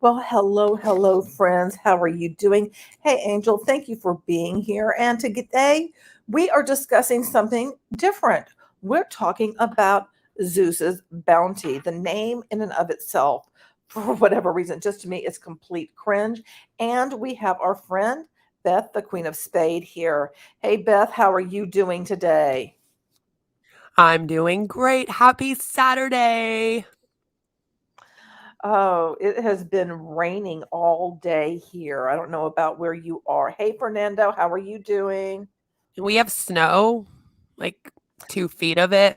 Well, hello, friends. How are you doing? Hey, Angel, thank you for being here. And today we are discussing something different. We're talking about Zeus's bounty, the name in and of itself, for whatever reason, just to me, it's complete cringe. And we have our friend Beth, the Queen of Spade, here. Hey, Beth, how are you doing today? I'm doing great. Happy Saturday. Oh, it has been raining all day here. I don't know about where you are. Hey, Fernando, how are you doing? We have snow, like 2 feet of it.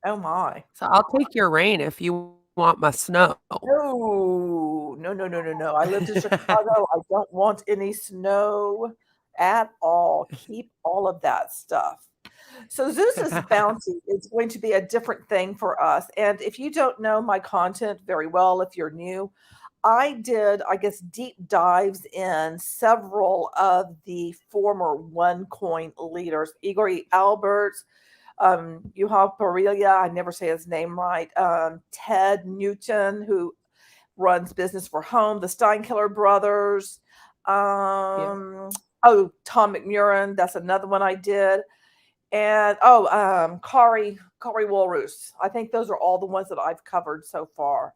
Oh my. So I'll take your rain if you want my snow. No, no, no, no, no, no. I lived in Chicago. I don't want any snow at all. Keep all of that stuff. So Zeus's bounty is going to be a different thing for us. And if you don't know my content very well, if you're new, I did, I guess, deep dives in several of the former OneCoin leaders, Igor Alberts, Juha Parilya, I never say his name right, Ted Newton, who runs Business for Home, the Steinkiller brothers, Yeah. Tom McMurrin, that's another one I did, and Kari Walrus. I think those are all the ones that I've covered so far,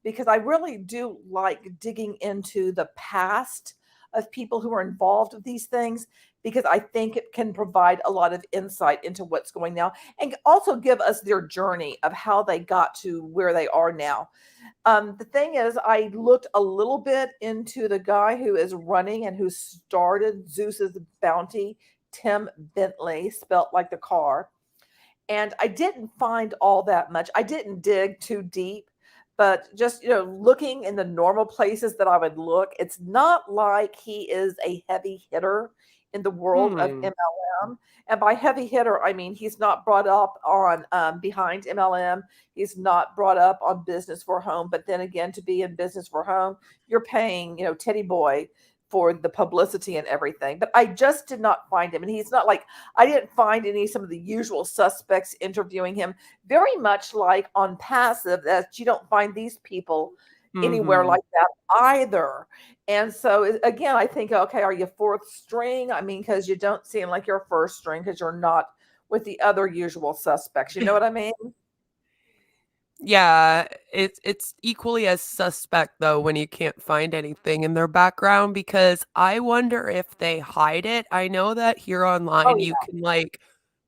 because I really do like digging into the past of people who are involved with these things, because I think it can provide a lot of insight into what's going now and also give us their journey of how they got to where they are now. The thing is, I looked a little bit into the guy who is running and who started Zeus's Bounty, Tim Bentley, spelt like the car. And I didn't find all that much. I didn't dig too deep, but just, looking in the normal places that I would look, it's not like he is a heavy hitter in the world of Hmm. MLM. And by heavy hitter, I mean he's not brought up on behind MLM. He's not brought up on Business for Home. But then again, to be in Business for Home, you're paying, Teddy Boy for the publicity and everything. But I just did not find him. And he's not like, I didn't find some of the usual suspects interviewing him. Very much like on Passive, that you don't find these people anywhere Mm-hmm. like that either. And so again, I think, okay, are you fourth string? I mean, because you don't seem like you're first string because you're not with the other usual suspects. You know what I mean? Yeah, it's equally as suspect though when you can't find anything in their background because I wonder if they hide it. I know that here Oh online you yeah. can like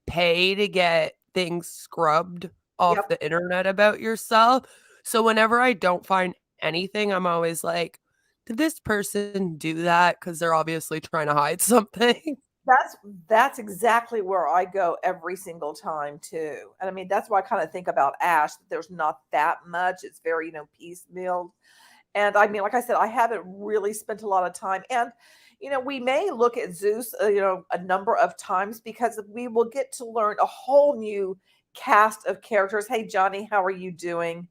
pay to get things scrubbed off Yep. the internet about yourself. So whenever I don't find anything, I'm always like, did this person do that? Because they're obviously trying to hide something. That's that's exactly where I go every single time too. And I mean, that's why I kind of think about Ash, that there's not that much. It's very, piecemeal. And I mean, like I said, I haven't really spent a lot of time. And, we may look at Zeus, a number of times, because we will get to learn a whole new cast of characters. Hey, Johnny, how are you doing?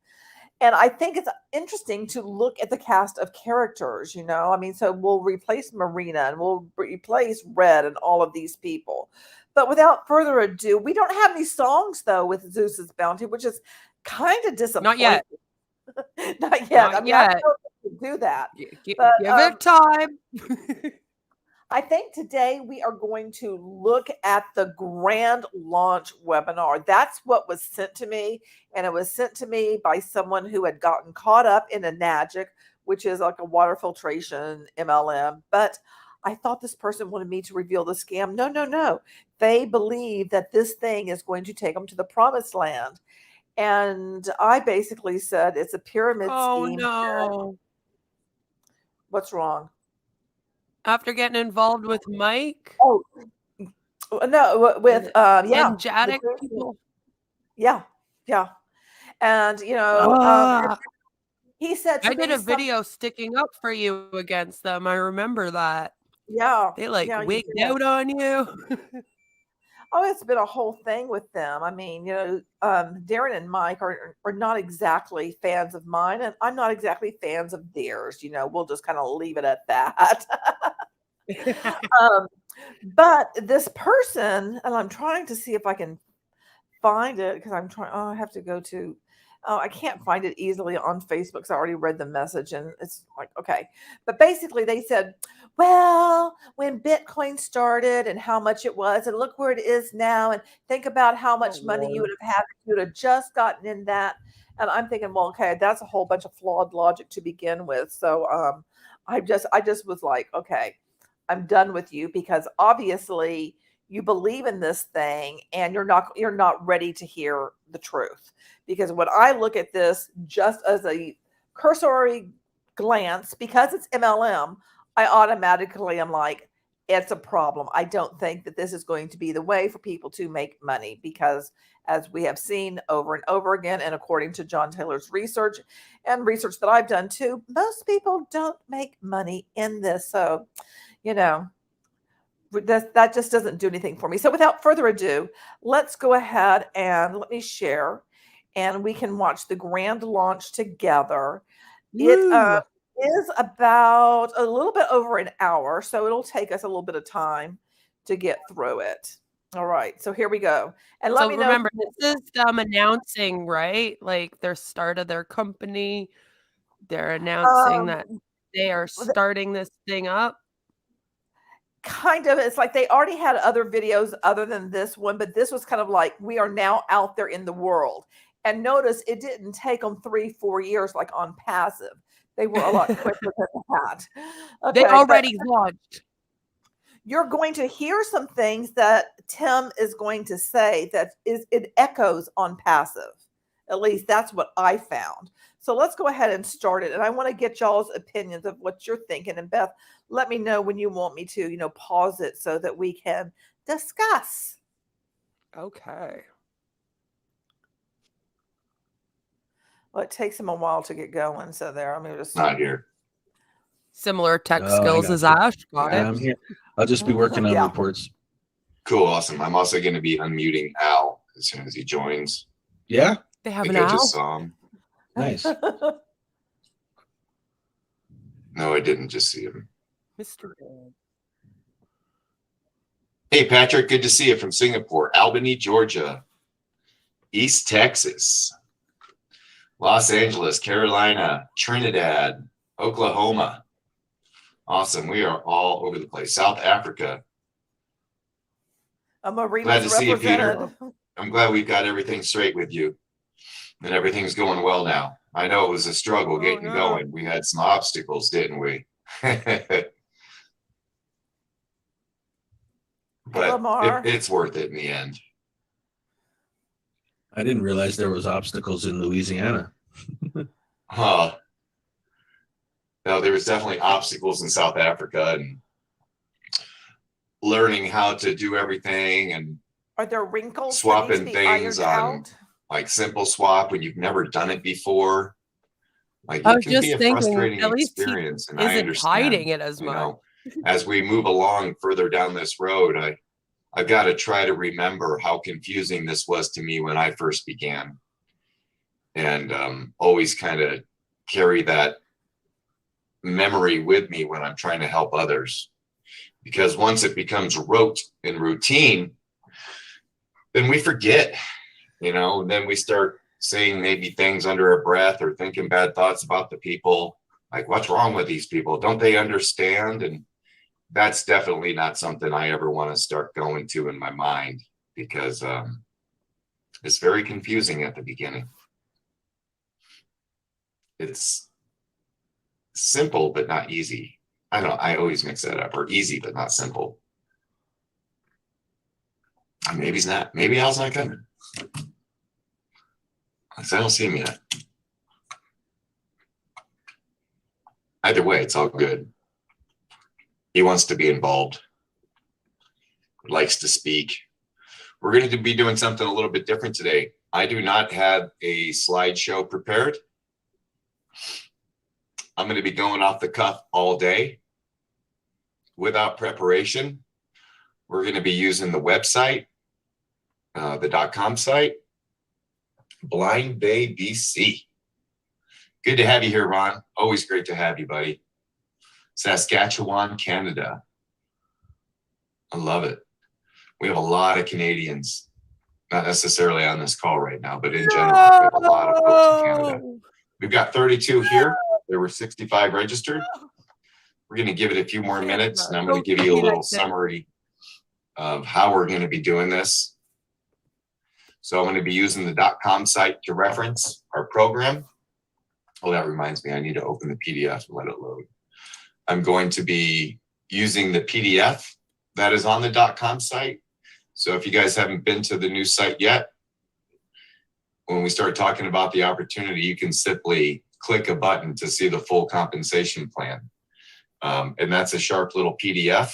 And I think it's interesting to look at the cast of characters, I mean, so we'll replace Marina and we'll replace Red and all of these people. But without further ado, we don't have any songs though with Zeus's Bounty, which is kind of Not disappointing. yet. Not yet. I Not mean, I yet. don't know if we can do that. But Give it time. I think today we are going to look at the grand launch webinar. That's what was sent to me. And it was sent to me by someone who had gotten caught up in a Nagic, which is like a water filtration MLM. But I thought this person wanted me to reveal the scam. No, no, no. They believe that this thing is going to take them to the promised land. And I basically said it's a pyramid Oh scheme. no. What's wrong? After getting involved with Mike Oh, no, with and yeah, the Jatic person, people. yeah, yeah, and Ah, he said to I did me a some, video sticking up for you against them. I remember that. yeah, They like yeah, you wigged did. out on you. Oh, it's been a whole thing with them. I mean, Darren and Mike are not exactly fans of mine, and I'm not exactly fans of theirs. We'll just kind of leave it at that. um, but this person, and I'm trying to see if I can find it because I'm trying. Oh, I have to go to. I can't find it easily on Facebook, so I already read the message, and it's like, okay. But basically, they said, well, when Bitcoin started and how much it was, and look where it is now, and think about how much money you would have had if you would have just gotten in that. And I'm thinking, well, okay, that's a whole bunch of flawed logic to begin with. So I just was like, okay, I'm done with you, because obviously you believe in this thing and you're not ready to hear the truth. Because when I look at this just as a cursory glance, because it's MLM, I automatically am like, it's a problem. I don't think that this is going to be the way for people to make money, because as we have seen over and over again, and according to John Taylor's research and research that I've done too, most people don't make money in this. So, you know, that just doesn't do anything for me. So without further ado, let's go ahead and let me share, and we can watch the grand launch together. It Woo! is about a little bit over an hour, so it'll take us a little bit of time to get through it. All right, so here we go. And let So me know. remember, this is them announcing, right? Like their start of their company. They're announcing that they are starting this thing up. Kind of, it's like they already had other videos other than this one, but this was kind of like, we are now out there in the world. And notice it didn't take them 3-4 years like on passive. They were a lot quicker than that. They Okay, already launched. you're going to hear some things that Tim is going to say that it echoes on passive. At least that's what I found. So let's go ahead and start it. And I want to get y'all's opinions of what you're thinking. And Beth, let me know when you want me to, pause it so that we can discuss. Okay. Well, it takes him a while to get going. So there, I'm going to just Not here. Similar tech I skills got as you. Ash. Got Yeah, it. I'm here. I'll just be working on Yeah. reports. Cool, awesome. I'm also going to be unmuting Al as soon as he joins. Yeah, They I have think an I just owl. saw him. nice. No, I didn't just see him. Mr. Hey, Patrick, good to see you from Singapore, Albany, Georgia, East Texas, Los Angeles, Carolina, Trinidad, Oklahoma. Awesome. We are all over the place. South Africa. Glad to see you, Peter. I'm glad we've got everything straight with you and everything's going well now. I know it was a struggle getting going. We had some obstacles, didn't we? But it's worth it in the end. I didn't realize there was obstacles in Louisiana. No, there was definitely obstacles in South Africa, and learning how to do everything, and are there wrinkles swapping things on out? Like simple swap when you've never done it before. Like I it was can just be a thinking, frustrating at least experience, and he I isn't understand. hiding it as much. As we move along further down this road, I've got to try to remember how confusing this was to me when I first began, and always kind of carry that memory with me when I'm trying to help others. Because once it becomes rote and routine, then we forget, and then we start saying maybe things under our breath or thinking bad thoughts about the people. Like, what's wrong with these people? Don't they understand? And that's definitely not something I ever want to start going to in my mind, because it's very confusing at the beginning. It's simple, but not easy. I always mix that up, or easy, but not simple. Maybe he's not. Maybe Al's not coming. I don't see him yet. Either way, it's all good. He wants to be involved, likes to speak. We're going to be doing something a little bit different today. I do not have a slideshow prepared. I'm going to be going off the cuff all day without preparation. We're going to be using the website, the .com site, Blind Bay, BC. Good to have you here, Ron. Always great to have you, buddy. Saskatchewan, Canada. I love it. We have a lot of Canadians not necessarily on this call right now, but in general, we have a lot of folks in Canada. We've got 32 here. There were 65 registered. We're going to give it a few more minutes, and I'm going to give you a little summary of how we're going to be doing this. So I'm going to be using the .com site to reference our program. Oh, that reminds me, I need to open the PDF and let it load. I'm going to be using the PDF that is on the .com site. So if you guys haven't been to the new site yet, when we start talking about the opportunity, you can simply click a button to see the full compensation plan. And that's a sharp little PDF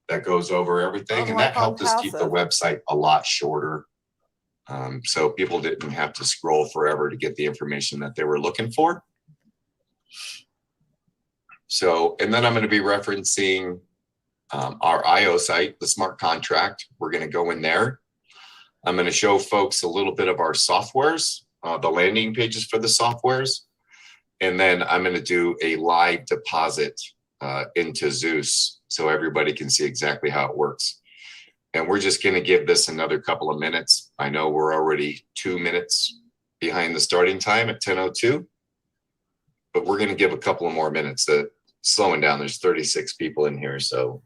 that goes over everything. And that helped us keep the website a lot shorter. So people didn't have to scroll forever to get the information that they were looking for. So, and then I'm going to be referencing our IO site, the smart contract. We're going to go in there. I'm going to show folks a little bit of our softwares, the landing pages for the softwares. And then I'm going to do a live deposit into Zeus so everybody can see exactly how it works. And we're just going to give this another couple of minutes. I know we're already 2 minutes behind the starting time at 10:02, but we're going to give a couple of more minutes. Slowing down, there's 36 people in here, so.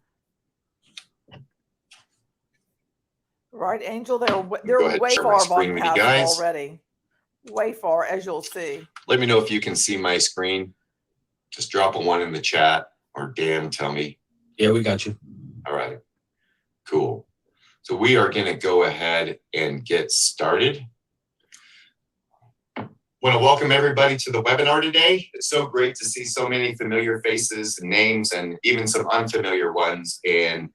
Right, Angel, they're Go ahead, way share my far screen with you on guys. already. Way far, as you'll see. Let me know if you can see my screen. Just drop a 1 in the chat, or Dan, tell me. Yeah, we got you. All right, cool. So we are going to go ahead and get started. Want to welcome everybody to the webinar today. It's so great to see so many familiar faces and names and even some unfamiliar ones. And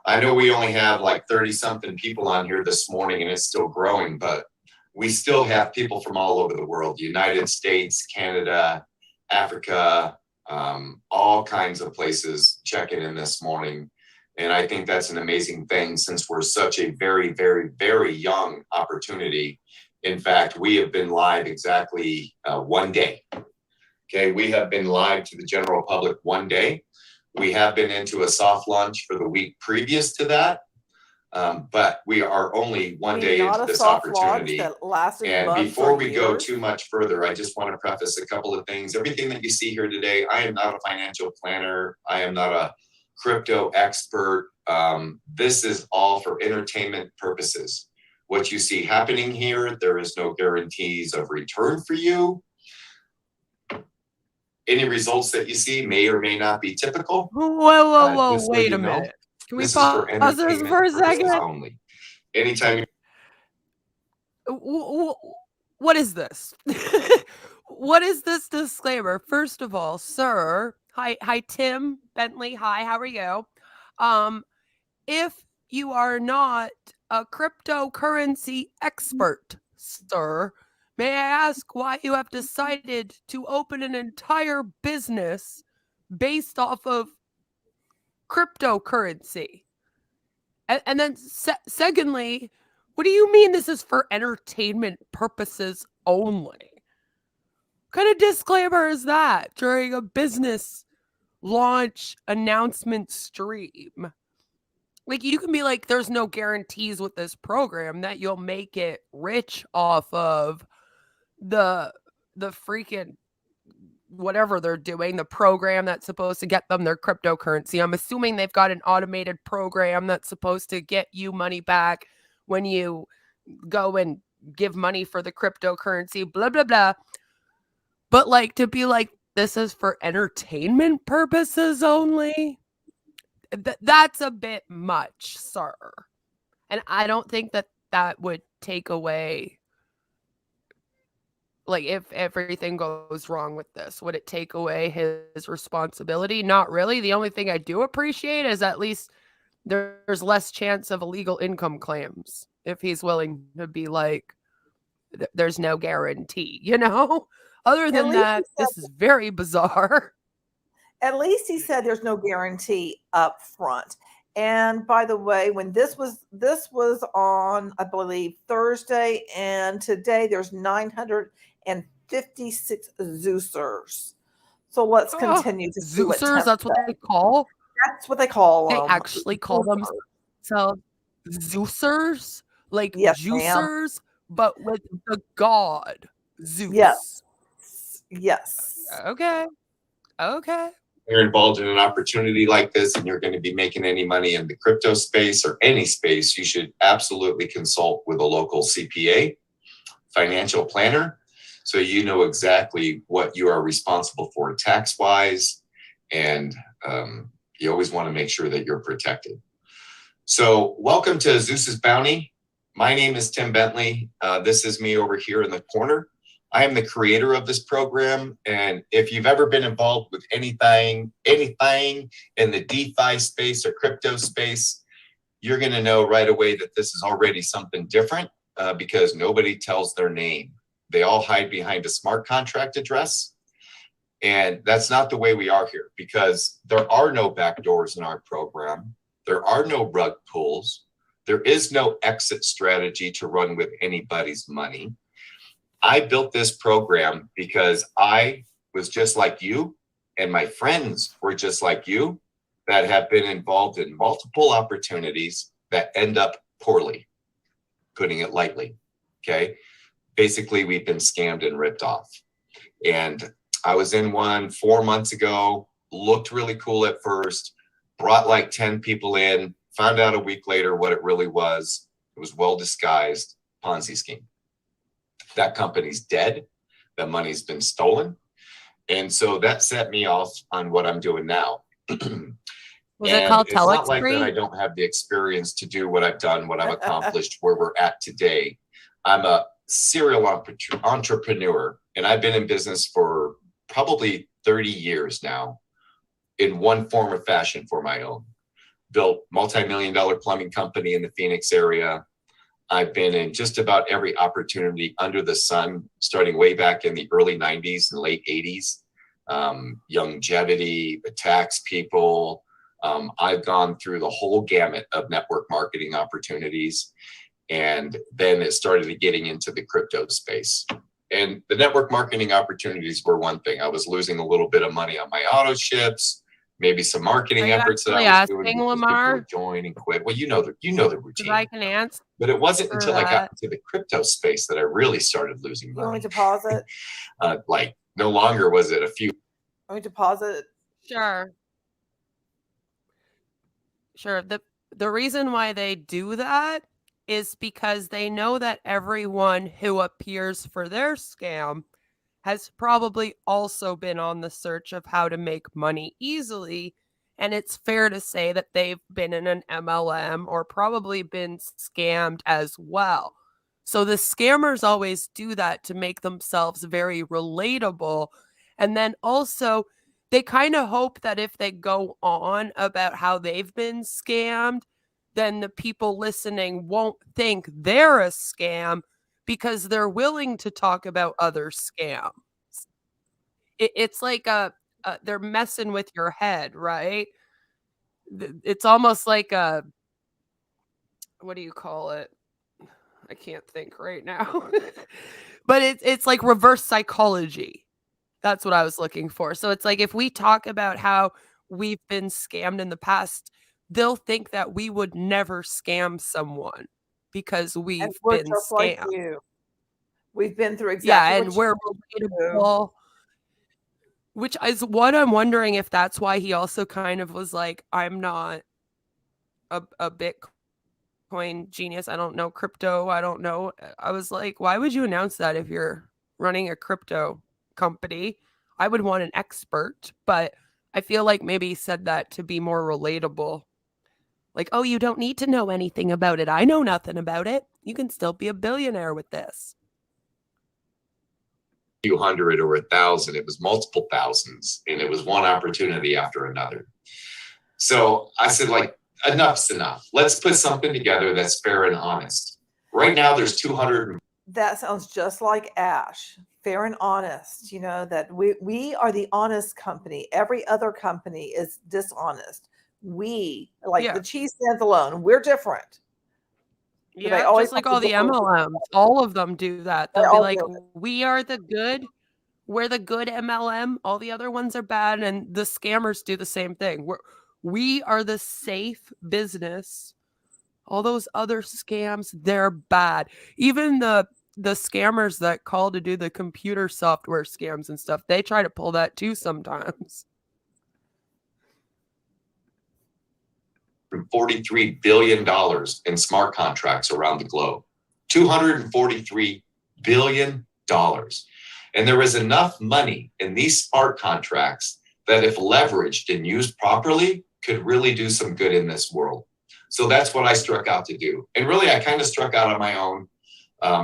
I know we only have like 30-something people on here this morning, and it's still growing, but we still have people from all over the world, United States, Canada, Africa, all kinds of places checking in this morning. And I think that's an amazing thing since we're such a very, very, very young opportunity. In fact, we have been live exactly 1 day. Okay, we have been live to the general public 1 day. We have been into a soft launch for the week previous to that, but we are only 1 day into this opportunity. And before we go too much further, I just want to preface a couple of things. Everything that you see here today, I am not a financial planner. I am not a crypto expert. This is all for entertainment purposes. What you see happening here, there is no guarantees of return for you. Any results that you see may or may not be typical. Whoa, wait a minute. Can we pause this for a second? Only. Anytime. What is this? What is this disclaimer? First of all, sir, hi, Tim Bentley. Hi, how are you? If you are not a cryptocurrency expert, sir, may I ask why you have decided to open an entire business based off of cryptocurrency? And then secondly, what do you mean this is for entertainment purposes only? What kind of disclaimer is that during a business launch announcement stream? Like, you can be like, there's no guarantees with this program that you'll make it rich off of the freaking whatever they're doing, the program that's supposed to get them their cryptocurrency. I'm assuming they've got an automated program that's supposed to get you money back when you go and give money for the cryptocurrency, blah, blah, blah. But like, to be like, this is for entertainment purposes only, that's a bit much, sir. And I don't think that would take away, like, if everything goes wrong with this, would it take away his responsibility? Not really. The only thing I do appreciate is at least there's less chance of illegal income claims if he's willing to be like, there's no guarantee, you know? Other than that, this is very bizarre. At least he said there's no guarantee up front. And by the way, when this was on, I believe, Thursday, and today there's 956 Zeusers. So let's continue to see Zeusers, that's what they call? That's what they call them. They actually call themselves Zeusers? like Yes, ma'am. juicers, but with the god Zeus. Yes. Yes. Okay. Okay. You're involved in an opportunity like this and you're going to be making any money in the crypto space or any space, you should absolutely consult with a local CPA, financial planner, so you know exactly what you are responsible for tax-wise, and you always want to make sure that you're protected. So welcome to Zeus's Bounty. My name is Tim Bentley. This is me over here in the corner. I am the creator of this program, and if you've ever been involved with anything in the DeFi space or crypto space, you're going to know right away that this is already something different because nobody tells their name. They all hide behind a smart contract address, and that's not the way we are here, because there are no backdoors in our program. There are no rug pulls. There is no exit strategy to run with anybody's money. I built this program because I was just like you, and my friends were just like you, that have been involved in multiple opportunities that end up poorly, putting it lightly. Okay. Basically, we've been scammed and ripped off. And I was in one 4 months ago, looked really cool at first, brought like 10 people in, found out a week later what it really was. It was well disguised Ponzi scheme. That company's dead. The money's been stolen. And so that set me off on what I'm doing now. Was it called it's not like Telex that I don't have the experience to do what I've done, what I've accomplished, where we're at today. I'm a serial entrepreneur, and I've been in business for probably 30 years now in one form or fashion for my own. Built multi-million-dollar plumbing company in the Phoenix area. I've been in just about every opportunity under the sun, starting way back in the early 90s and late 80s. Longevity, the tax people. I've gone through the whole gamut of network marketing opportunities. And then it started getting into the crypto space. And the network marketing opportunities were one thing. I was losing a little bit of money on my auto ships, maybe some marketing efforts that I was doing because people would join and quit. Well, you know the routine. I can answer. But it wasn't until I got into the crypto space that I really started losing money. You want me to pause it? Like no longer was it a few. Want me to pause it? Sure. The reason why they do that is because they know that everyone who appears for their scam has probably also been on the search of how to make money easily. And it's fair to say that they've been in an MLM or probably been scammed as well. So the scammers always do that to make themselves very relatable. And then also, they kind of hope that if they go on about how they've been scammed, then the people listening won't think they're a scam because they're willing to talk about other scams. It's like they're messing with your head, right? It's almost like a, what do you call it? I can't think right now. But it's like reverse psychology. That's what I was looking for. So it's like if we talk about how we've been scammed in the past, they'll think that we would never scam someone because we've been just scammed. like you. We've been through exactly and we're relatable. Which is what I'm wondering if that's why he also kind of was like, I'm not a Bitcoin genius. I don't know crypto. I don't know. I was like, why would you announce that if you're running a crypto company? I would want an expert, but I feel like maybe he said that to be more relatable. Like, oh, you don't need to know anything about it. I know nothing about it. You can still be a billionaire with this. Few hundred or 1,000. It was multiple thousands, and it was one opportunity after another. So I said, like, enough's enough. Let's put something together that's fair and honest. Right now, there's 200. That sounds just like Ash. Fair and honest. You know, that we are the honest company. Every other company is dishonest. We, like the cheese stands alone. We're different. Yeah, just like all the MLMs. All of them do that. They'll be like, we are the good. We're the good MLM. All the other ones are bad. And the scammers do the same thing. We are the safe business. all those other scams, they're bad. Even the scammers that call to do the computer software scams and stuff, they try to pull that too sometimes. $43 billion in smart contracts around the globe. $243 billion. And there is enough money in these smart contracts that if leveraged and used properly, could really do some good in this world. So that's what I struck out to do. And really, I kind of struck out on my own,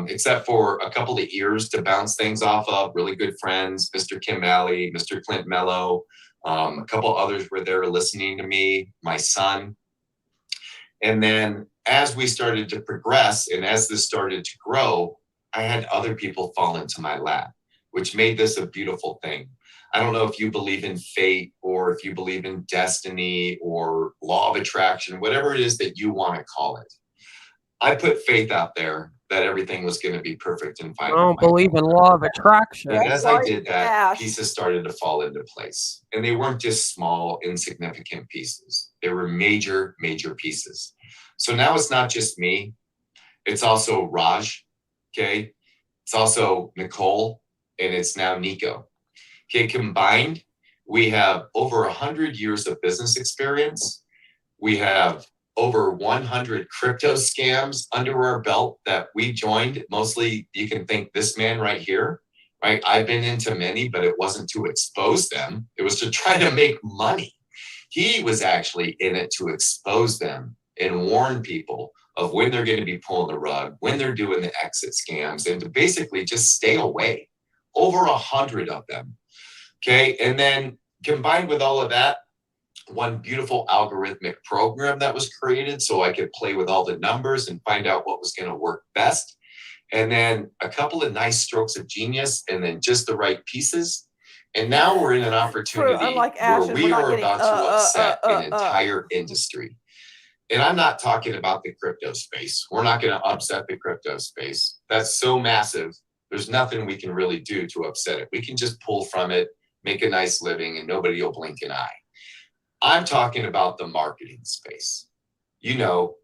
except for a couple of ears to bounce things off of, really good friends, Mr. Kim Alley, Mr. Clint Mello, a couple others were there listening to me, my son. And then as we started to progress and as this started to grow, I had other people fall into my lap, which made this a beautiful thing. I don't know if you believe in fate or if you believe in destiny or law of attraction, whatever it is that you want to call it. I put faith out there that everything was going to be perfect and fine. I don't believe in law of attraction. And as I did that, pieces started to fall into place. And they weren't just small, insignificant pieces. They were major, major pieces. So now it's not just me. It's also Raj, okay? It's also Nicole, and it's now Nico. Okay, combined, we have over 100 years of business experience. We have over 100 crypto scams under our belt that we joined. Mostly, you can think this man right here, right? I've been into many, but it wasn't to expose them. It was to try to make money. He was actually in it to expose them and warn people of when they're going to be pulling the rug, when they're doing the exit scams, and to basically just stay away. Over 100 of them. Okay, and then combined with all of that, one beautiful algorithmic program that was created so I could play with all the numbers and find out what was going to work best. And then a couple of nice strokes of genius and then just the right pieces. And now we're in an opportunity where we are about to upset an entire industry. And I'm not talking about the crypto space. We're not going to upset the crypto space. That's so massive. There's nothing we can really do to upset it. We can just pull from it, make a nice living, and nobody will blink an eye. I'm talking about the marketing space. You know,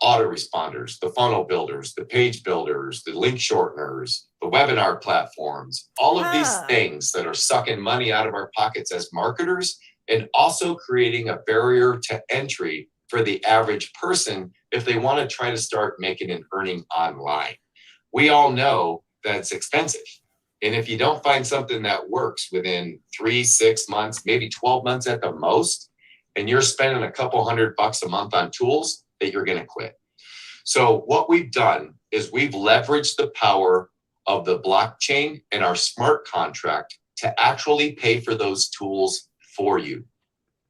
autoresponders, the funnel builders, the page builders, the link shorteners, the webinar platforms, all of these things that are sucking money out of our pockets as marketers and also creating a barrier to entry for the average person if they want to try to start making an earning online. We all know that it's expensive. And if you don't find something that works within 3, 6 months, maybe 12 months at the most, and you're spending a couple $100 a month on tools, that you're going to quit. So what we've done is we've leveraged the power of the blockchain and our smart contract to actually pay for those tools for you.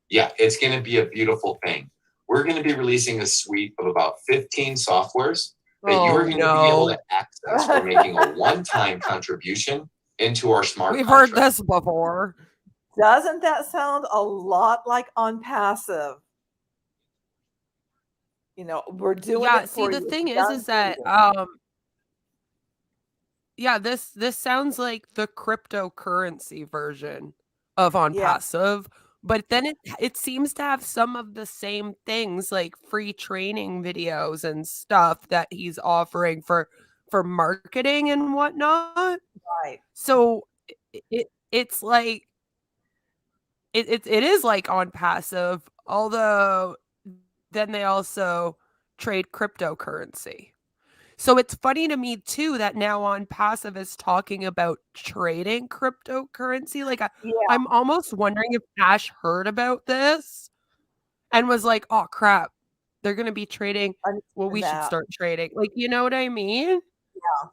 Yeah, it's going to be a beautiful thing. We're going to be releasing a suite of about 15 softwares that you're going to be able to access for making a one-time contribution into our smart We've contract. heard this before. Doesn't that sound a lot like OnPassive? You know, we're doing it for the you. thing is that this sounds like the cryptocurrency version of OnPassive, but then it seems to have some of the same things like free training videos and stuff that he's offering for marketing and whatnot. Right. So it's like it is like OnPassive, although then they also trade cryptocurrency. So it's funny to me too that now OnPassive is talking about trading cryptocurrency. Like I'm almost wondering if Ash heard about this and was like, "Oh crap, they're going to be trading. Well, we should start trading." Like, you know what I mean? Yeah.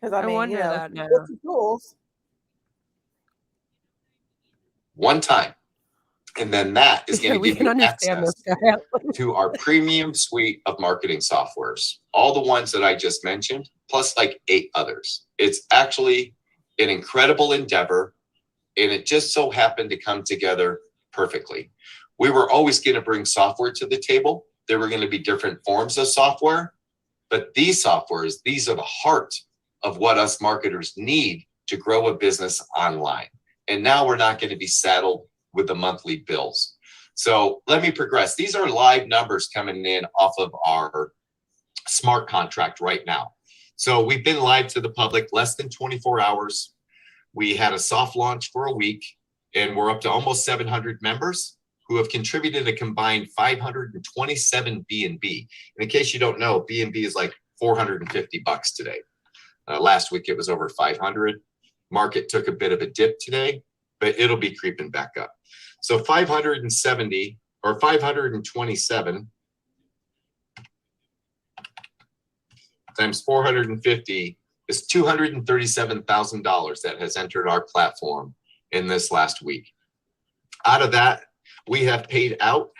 Because I mean, wonder that now. Tools. One time. And then that is going to give you access to our premium suite of marketing softwares. All the ones that I just mentioned, plus like 8 others. It's actually an incredible endeavor. And it just so happened to come together perfectly. We were always going to bring software to the table. There were going to be different forms of software. But these softwares, these are the heart of what us marketers need to grow a business online. And now we're not going to be saddled with the monthly bills. So let me progress. These are live numbers coming in off of our smart contract right now. So we've been live to the public less than 24 hours. We had a soft launch for a week, and we're up to almost 700 members who have contributed a combined 527 B&B. And in case you don't know, B&B is like $450 today. Last week it was over 500. Market took a bit of a dip today, but it'll be creeping back up. So 570 or 527 times 450 is $237,000 that has entered our platform in this last week. Out of that, we have paid out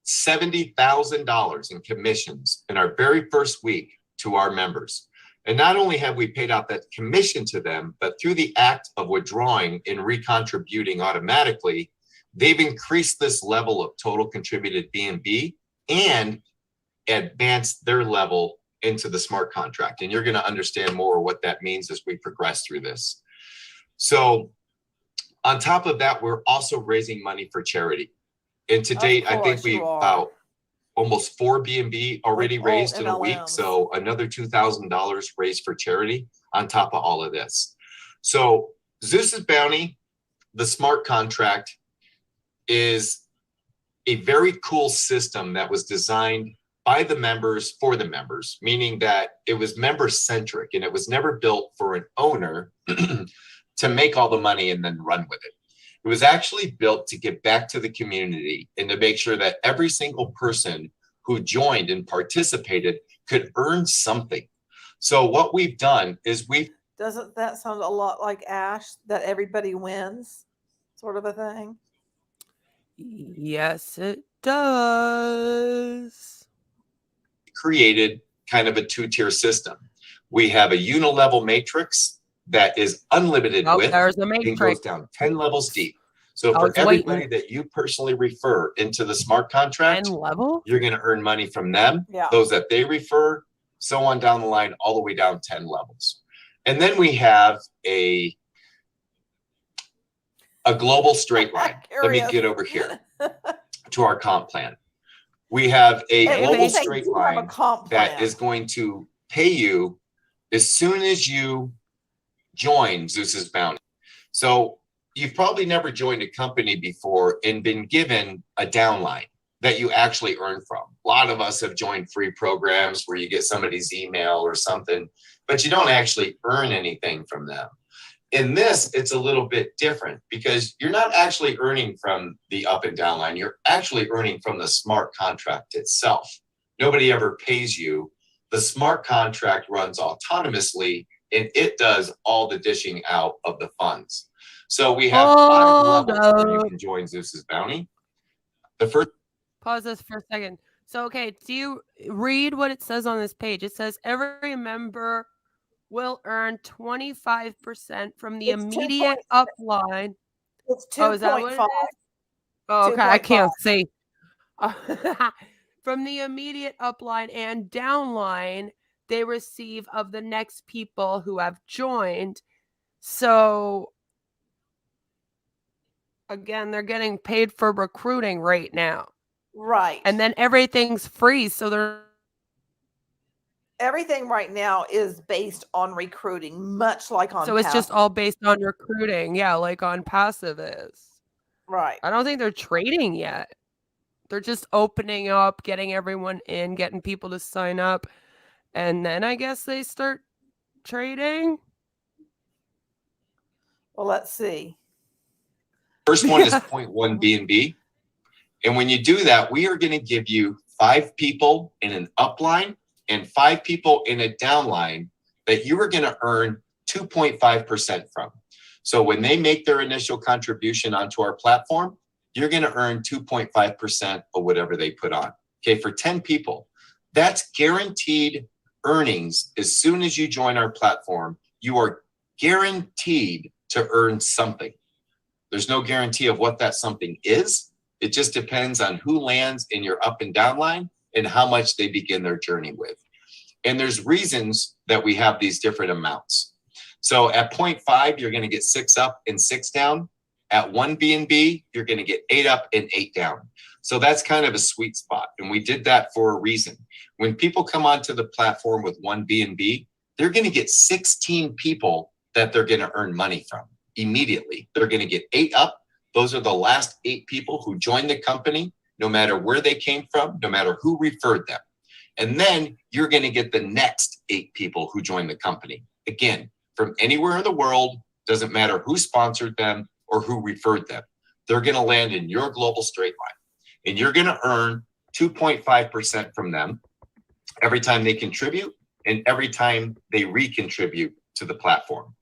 $70,000 in commissions in our very first week to our members. And not only have we paid out that commission to them, but through the act of withdrawing and recontributing automatically, they've increased this level of total contributed B&B and advanced their level into the smart contract. And you're going to understand more what that means as we progress through this. So on top of that, we're also raising money for charity. And to date, I think we've about almost 4 B&B already raised in a week. So another $2,000 raised for charity on top of all of this. So Zeus's Bounty, the smart contract, is a very cool system that was designed by the members for the members, meaning that it was member centric and it was never built for an owner to make all the money and then run with it. It was actually built to give back to the community and to make sure that every single person who joined and participated could earn something. So what we've done is Doesn't that sound a lot like Ash, that everybody wins sort of a thing? Yes, it does. Created kind of a two-tier system. We have a Unilevel Matrix that is unlimited width and goes down 10 levels deep. So for everybody that you personally refer into the smart contract, you're going to earn money from them. Yeah. Those that they refer, so on down the line, all the way down 10 levels. And then we have a global straight line. Let me get over here to our comp plan. We have a global straight line that is going to pay you as soon as you join Zeus's Bounty. So you've probably never joined a company before and been given a downline that you actually earn from. A lot of us have joined free programs where you get somebody's email or something, but you don't actually earn anything from them. In this, it's a little bit different because you're not actually earning from the up and down line. You're actually earning from the smart contract itself. Nobody ever pays you. The smart contract runs autonomously and it does all the dishing out of the funds. So we have 5 levels where you can join Zeus's Bounty. The first. Pause this for a second. So, okay, do you read what it says on this page? It says every member will earn 25% from the immediate upline. It's 2.5. Oh, okay, I can't see. From the immediate upline and downline, they receive of the next people who have joined. So, again, they're getting paid for recruiting right now. Right. And then everything's free. So everything right now is based on recruiting, much like on So it's just all based on recruiting. Yeah, like on Passive is. Right. I don't think they're trading yet. They're just opening up, getting everyone in, getting people to sign up. And then I guess they start trading. Well, let's see. First one is 0.1 B&B. And when you do that, we are going to give you 5 people in an upline and 5 people in a downline that you are going to earn 2.5% from. So when they make their initial contribution onto our platform, you're going to earn 2.5% of whatever they put on. Okay, for 10 people, that's guaranteed earnings. As soon as you join our platform, you are guaranteed to earn something. There's no guarantee of what that something is. It just depends on who lands in your up and down line and how much they begin their journey with. And there's reasons that we have these different amounts. So at 0.5, you're going to get 6 up and 6 down. At one BNB, you're going to get 8 up and 8 down. So that's kind of a sweet spot. And we did that for a reason. When people come onto the platform with one BNB, they're going to get 16 people that they're going to earn money from immediately. They're going to get 8 up. Those are the last 8 people who joined the company, no matter where they came from, no matter who referred them. And then you're going to get the next 8 people who joined the company. Again, from anywhere in the world, doesn't matter who sponsored them or who referred them. They're going to land in your global straight line. And you're going to earn 2.5% from them every time they contribute and every time they recontribute to the platform.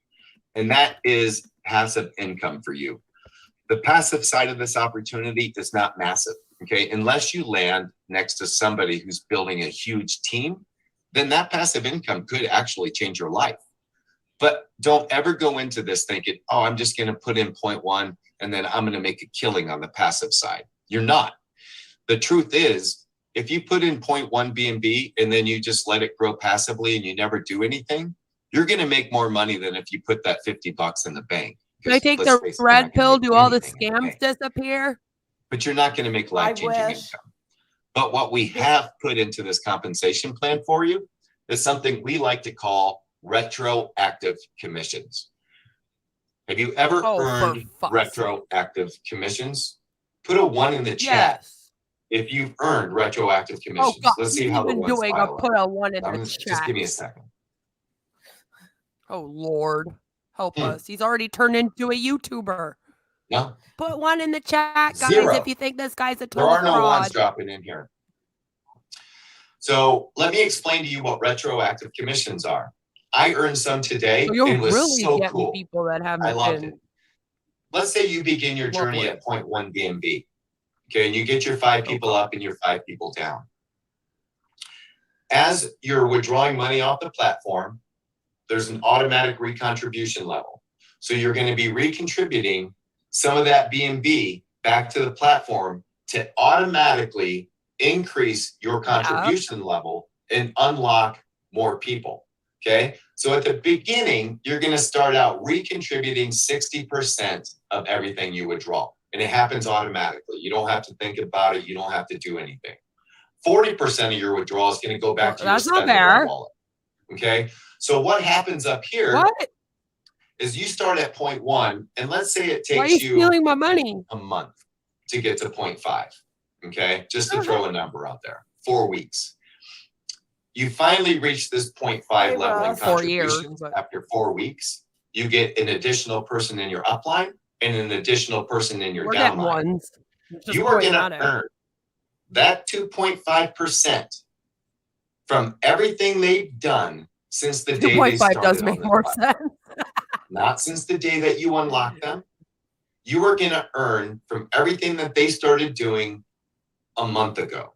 And that is passive income for you. The passive side of this opportunity is not massive, okay? Unless you land next to somebody who's building a huge team, then that passive income could actually change your life. But don't ever go into this thinking, oh, I'm just going to put in 0.1 and then I'm going to make a killing on the passive side. You're not. The truth is, if you put in 0.1 BNB and then you just let it grow passively and you never do anything, you're going to make more money than if you put that $50 in the bank. Can I take the red pill? Do all the scams disappear? But you're not going to make life-changing income. But what we have put into this compensation plan for you is something we like to call retroactive commissions. Have you ever earned retroactive commissions? Put a 1 in the chat if you've earned retroactive commissions. God, let's see how the ones doing. I'll put a 1 in the chat. Just give me a second. Oh Lord, help us! He's already turned into a YouTuber. No. Put 1 in the chat, guys, 0. if you think this guy's a total fraud. There are no fraud. 1s dropping in here. So let me explain to you what retroactive commissions are. I earned some today. So you're it was really so getting cool. people that haven't I loved it. Let's say you begin your journey at 0.1 BNB. Okay, and you get your 5 people up and your 5 people down. As you're withdrawing money off the platform, there's an automatic recontribution level. So you're going to be recontributing some of that BNB back to the platform to automatically increase your contribution level and unlock more people. Okay, so at the beginning, you're going to start out recontributing 60% of everything you withdraw. And it happens automatically. You don't have to think about it. You don't have to do anything. 40% of your withdrawal is going to go back to your spending wallet. Okay, so what happens up here is you start at 0.1, and let's say it takes you stealing my money? A month to get to 0.5. Okay, just to throw a number out there, 4 weeks. You finally reach this 0.5 level in contributions. After 4 weeks, you get an additional person in your upline and an additional person in your downline. You are going to earn that 2.5% from everything they've done since the day they started. 2.5 does make more sense. Not since the day that you unlock them. You are going to earn from everything that they started doing a month ago.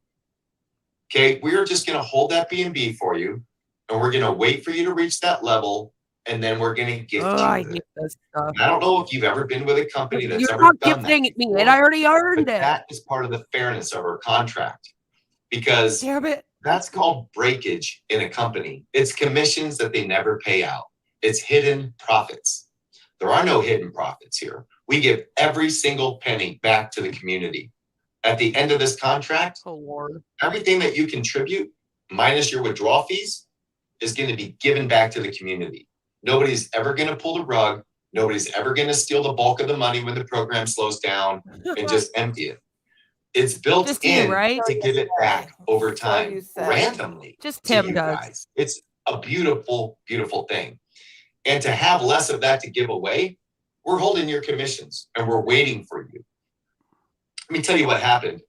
Okay, we are just going to hold that BNB for you, and we're going to wait for you to reach that level, and then we're going to gift you it. I don't know if you've ever been with a company that's ever done that. You're not gifting me it. I already earned it. That is part of the fairness of our contract, because that's called breakage in a company. It's commissions that they never pay out. It's hidden profits. There are no hidden profits here. We give every single penny back to the community. At the end of this contract, everything that you contribute, minus your withdrawal fees, is going to be given back to the community. Nobody's ever going to pull the rug. Nobody's ever going to steal the bulk of the money when the program slows down and just empty it. It's built in to give it back over time, randomly. Just Tim does. Guys. It's a beautiful, beautiful thing. And to have less of that to give away, we're holding your commissions and we're waiting for you. Let me tell you what happened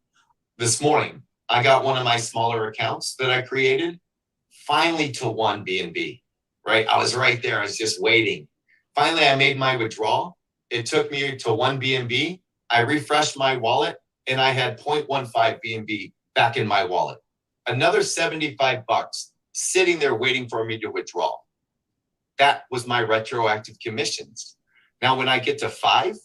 this morning. I got one of my smaller accounts that I created finally to 1 BNB, right? I was right there. I was just waiting. Finally, I made my withdrawal. It took me to 1 BNB. I refreshed my wallet and I had 0.15 BNB back in my wallet. Another $75 sitting there waiting for me to withdraw. That was my retroactive commissions. Now, when I get to 5,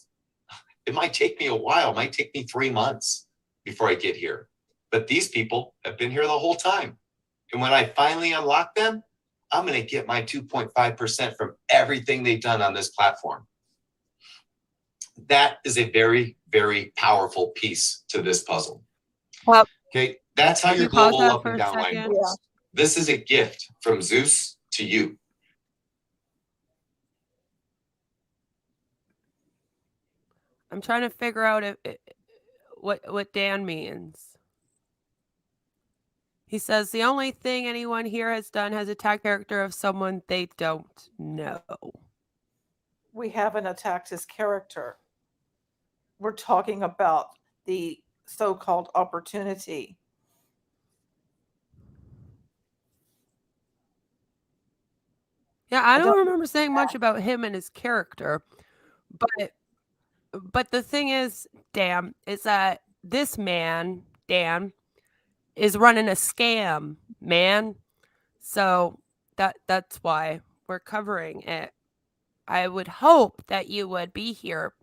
it might take me a while. It might take me 3 months before I get here. But these people have been here the whole time. And when I finally unlock them, I'm going to get my 2.5% from everything they've done on this platform. That is a very, very powerful piece to this puzzle. Well, Okay, that's how can your you pause global that up for and a down line second? works. This is a gift from Zeus to you. I'm trying to figure out what Dan means. He says the only thing anyone here has done has attacked character of someone they don't know. We haven't attacked his character. We're talking about the so-called opportunity. Yeah, I don't don't- remember saying much about him and his character, but the thing is, Dan, is that this man, Dan, is running a scam, man. So that's why we're covering it. I would hope that you would be here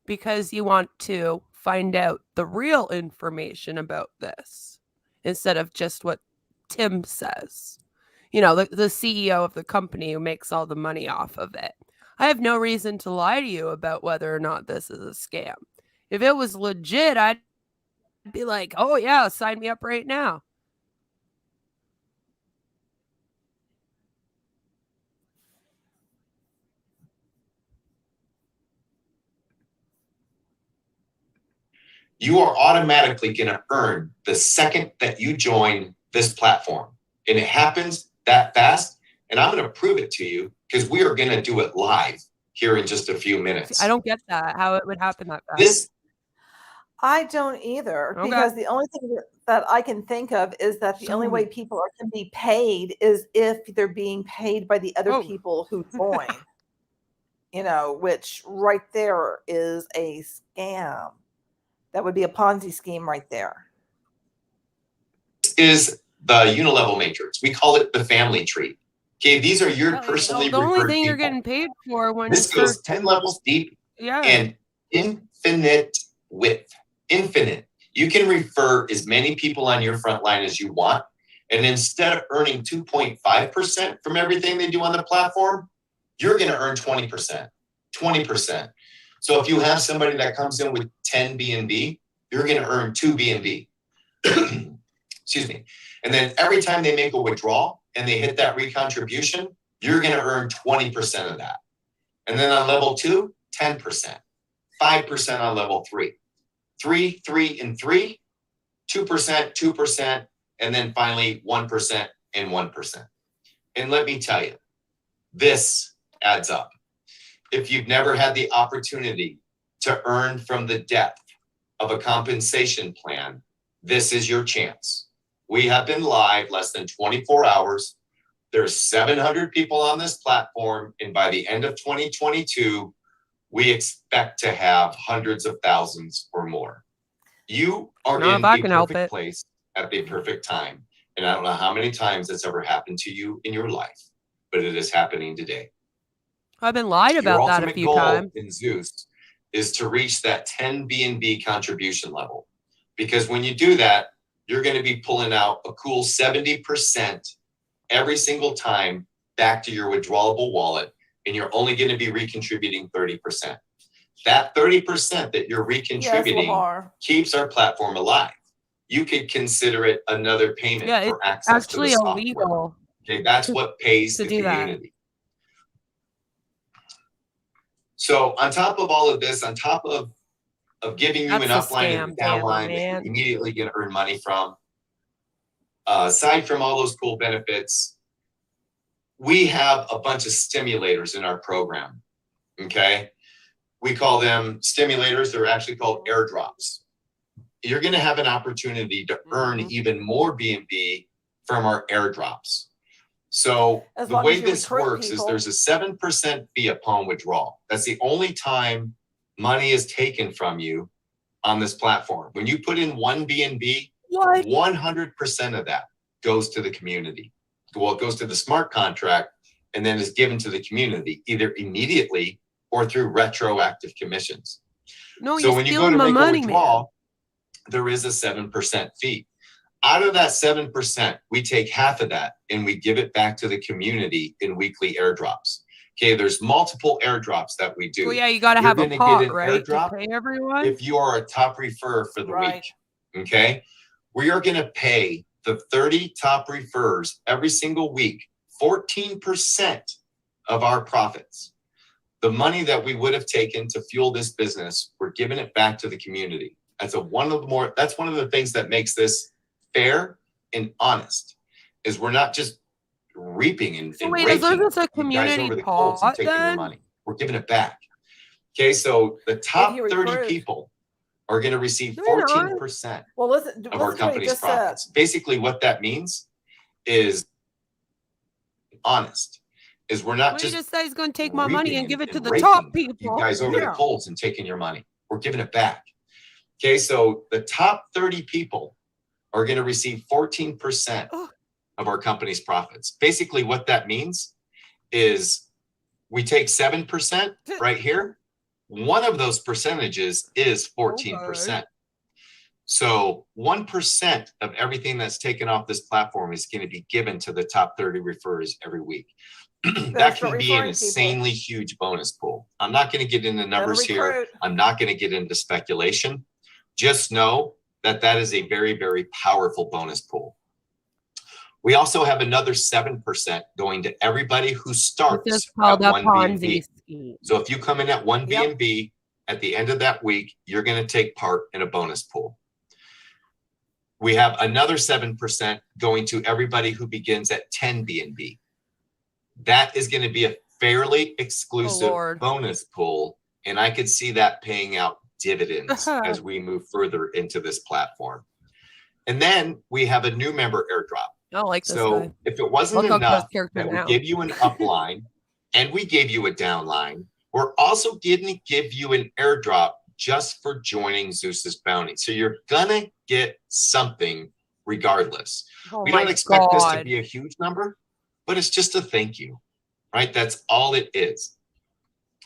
because you want to find out the real information about this instead of just what Tim says. You know, the CEO of the company who makes all the money off of it. I have no reason to lie to you about whether or not this is a scam. If it was legit, I'd be like, oh yeah, sign me up right now. You are automatically going to earn the second that you join this platform. And it happens that fast. And I'm going to prove it to you because we are going to do it live here in just a few minutes. I don't get that, how it would happen that fast. I don't either, Okay. because the only thing that I can think of is that the only way people can be paid is if they're being paid by the other people who join. You know, which right there is a scam. That would be a Ponzi scheme right there. This is the Unilevel Matrix. We call it the family tree. Okay, these are your personally the only referred thing you're people. getting paid for when This goes 10 levels deep and infinite width. Infinite. You can refer as many people on your front line as you want. And instead of earning 2.5% from everything they do on the platform, you're going to earn 20%. 20%. So if you have somebody that comes in with 10 BNB, you're going to earn 2 BNB. Excuse me. And then every time they make a withdrawal and they hit that recontribution, you're going to earn 20% of that. And then on level 2, 10%. 5% on level 3. 3, 3, and 3. 2%, 2%, and then finally 1% and 1%. And let me tell you, this adds up. If you've never had the opportunity to earn from the depth of a compensation plan, this is your chance. We have been live less than 24 hours. There's 700 people on this platform, and by the end of 2022, we expect to have hundreds of thousands or more. You are in a perfect place at the perfect time. And I don't know how many times that's ever happened to you in your life, but it is happening today. I've been lied about that a few times. Your ultimate goal in Zeus is to reach that 10 BNB contribution level. Because when you do that, you're going to be pulling out a cool 70% every single time back to your withdrawable wallet, and you're only going to be recontributing 30%. That 30% that you're recontributing keeps our platform alive. You could consider it another payment for access to the software. Illegal. Okay, that's what pays the community. So on top of all of this, on top of giving you an upline and a downline that you're immediately going to earn money from, aside from all those cool benefits, we have a bunch of stimulators in our program, okay? We call them stimulators. They're actually called airdrops. You're going to have an opportunity to earn even more BNB from our airdrops. So the way this works is there's a 7% fee upon withdrawal. That's the only time money is taken from you on this platform. When you put in 1 BNB, 100% of that goes to the community. Well, it goes to the smart contract and then is given to the community either immediately or through retroactive commissions. No, so when you go to make a withdrawal, there is a 7% fee. Out of that 7%, we take half of that and we give it back to the community in weekly airdrops. Okay, there's multiple airdrops that we do. Well, yeah, you got to You're have a gonna get pot, an right, to airdrop pay everyone. if you are a top refer for the Right. week. Okay, we are going to pay the 30 top refers every single week 14% of our profits. The money that we would have taken to fuel this business, we're giving it back to the community. That's one of the things that makes this fair and honest, is we're not just reaping and, So and wait, is there raking just a you guys community over the coals and pot taking your then? money. We're giving it back. Okay, so the top you 30 recruit. people are going to receive No, you're not. 14% Well, listen, of our listen to what he company's just said. profits. Basically, what that means is honest. Is we're not Well, he just just said he's going to take my money and reaping give it to and the top raking people. you guys over Yeah. the coals and taking your money. We're giving it back. Okay, so the top 30 people are going to receive 14% Ugh. of our company's profits. Basically, what that means is we take 7% right here. One of those percentages is 14%. So 1% of everything that's taken off this platform is going to be given to the top 30 referrers every week. That can be an insanely huge bonus pool. I'm not going to get into numbers here. I'm not going to get into speculation. Just know that that is a very, very powerful bonus pool. We also have another 7% going to everybody who starts This is at called a one Ponzi B&B. scheme. So if you come in at one B&B, at the end of that week, you're going to take part in a bonus pool. We have another 7% going to everybody who begins at 10 B&B. That is going to be a fairly exclusive bonus pool, and I could see that paying out dividends as we move further into this platform. And then we have a new member airdrop. I like this So guy. if it wasn't Look up enough this character that we now. gave you an upline and we gave you a downline, we're also going to give you an airdrop just for joining Zeus's Bounty. So you're gonna get something regardless. Oh We my don't expect this to God. be a huge number, but it's just a thank you, right? That's all it is.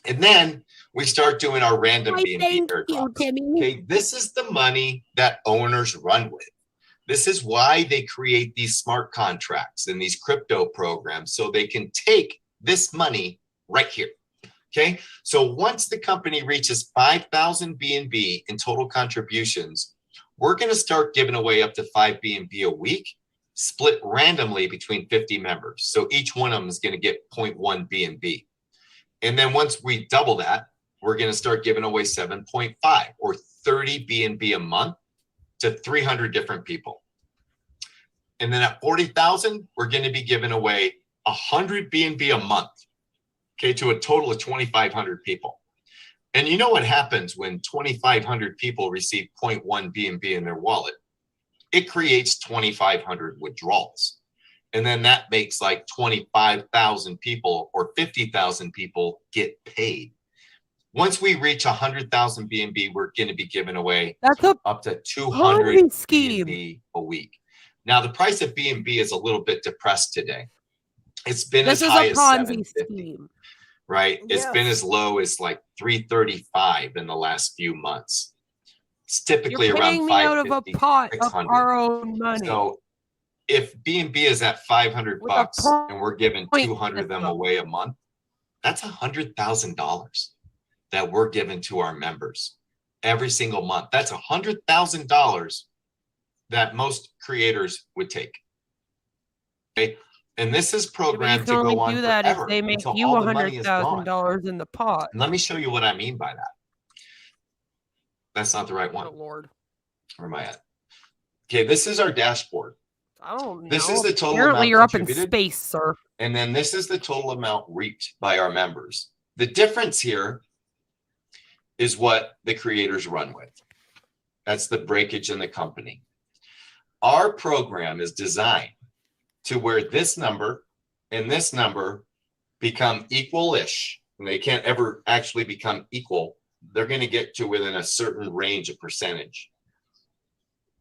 And then we start doing our random B&B airdrops. Okay, this is the money that owners run with. This is why they create these smart contracts and these crypto programs, so they can take this money right here. Okay, so once the company reaches 5,000 B&B in total contributions, we're going to start giving away up to 5 B&B a week, split randomly between 50 members. So each one of them is going to get 0.1 B&B. And then once we double that, we're going to start giving away 7.5 or 30 B&B a month to 300 different people. And then at 40,000, we're going to be giving away 100 B&B a month, okay, to a total of 2,500 people. And you know what happens when 2,500 people receive 0.1 B&B in their wallet? It creates 2,500 withdrawals. And then that makes like 25,000 people or 50,000 people get paid. Once we reach 100,000 B&B, we're going to be giving away up to 200 B&B a week. Now, the price of B&B is a little bit depressed today. It's been as high as $750, right? It's been as low as like $335 in the last few months. It's typically around $550, out of a pot of our own money. So if B&B is at $500 and we're giving 200 of them away a month, that's $100,000 that we're giving to our members every single month. That's $100,000 that most creators would take. Okay, and this is programmed to go on forever if they make until you all the money is gone. $100,000 in the pot. And let me show you what I mean by that. That's not the right one. Oh, Lord. Where am I at? Okay, this is our dashboard. I don't know. This is the total Apparently amount you're up in contributed. space, sir. And then this is the total amount reaped by our members. The difference here is what the creators run with. That's the breakage in the company. Our program is designed to where this number and this number become equal-ish. And they can't ever actually become equal. They're going to get to within a certain range of percentage.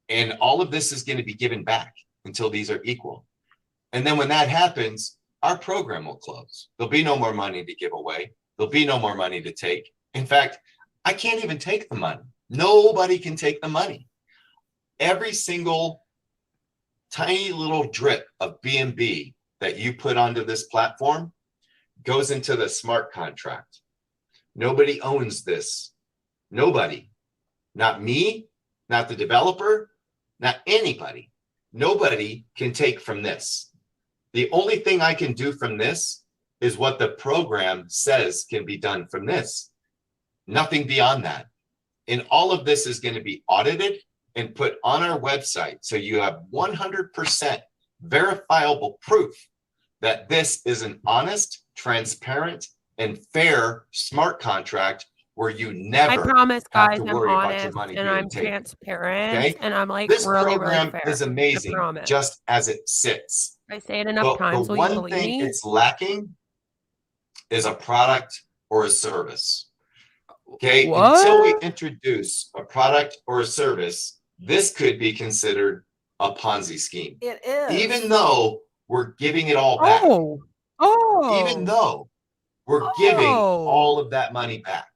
And all of this is going to be given back until these are equal. And then when that happens, our program will close. There'll be no more money to give away. There'll be no more money to take. In fact, I can't even take the money. Nobody can take the money. Every single tiny little drip of B&B that you put onto this platform goes into the smart contract. Nobody owns this. Nobody. Not me, not the developer, not anybody. Nobody can take from this. The only thing I can do from this is what the program says can be done from this. Nothing beyond that. And all of this is going to be audited and put on our website. So you have 100% verifiable proof that this is an honest, transparent, and fair smart contract where you I never promise, have guys, to I'm worry about your honest money and being I'm taken. transparent Okay? and I'm like This really, really program fair. is amazing, I promise. just as it sits. I say it enough times. The Will you one believe thing me? it's lacking is a product or a service. Okay, until we What? introduce a product or a service, this could be considered a Ponzi scheme. It is. Even though we're giving it all back, even though we're giving all of that money back,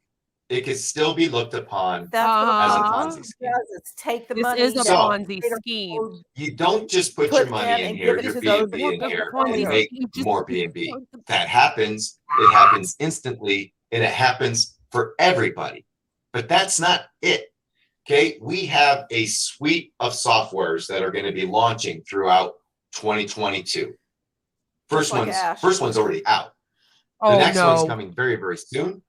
it could still be looked upon That's what as a a Ponzi Ponzi scheme. does. It's take the This money. is a So- Ponzi scheme. You don't just put Put your money in in and here, give it your to those B&B in that here, want and it. make more B&B. That happens. It happens instantly, and it happens for everybody. But that's not it. Okay, we have a suite of softwares that are going to be launching throughout 2022. Just like Ash. First one's already out. The Oh next one's no. coming very, very soon.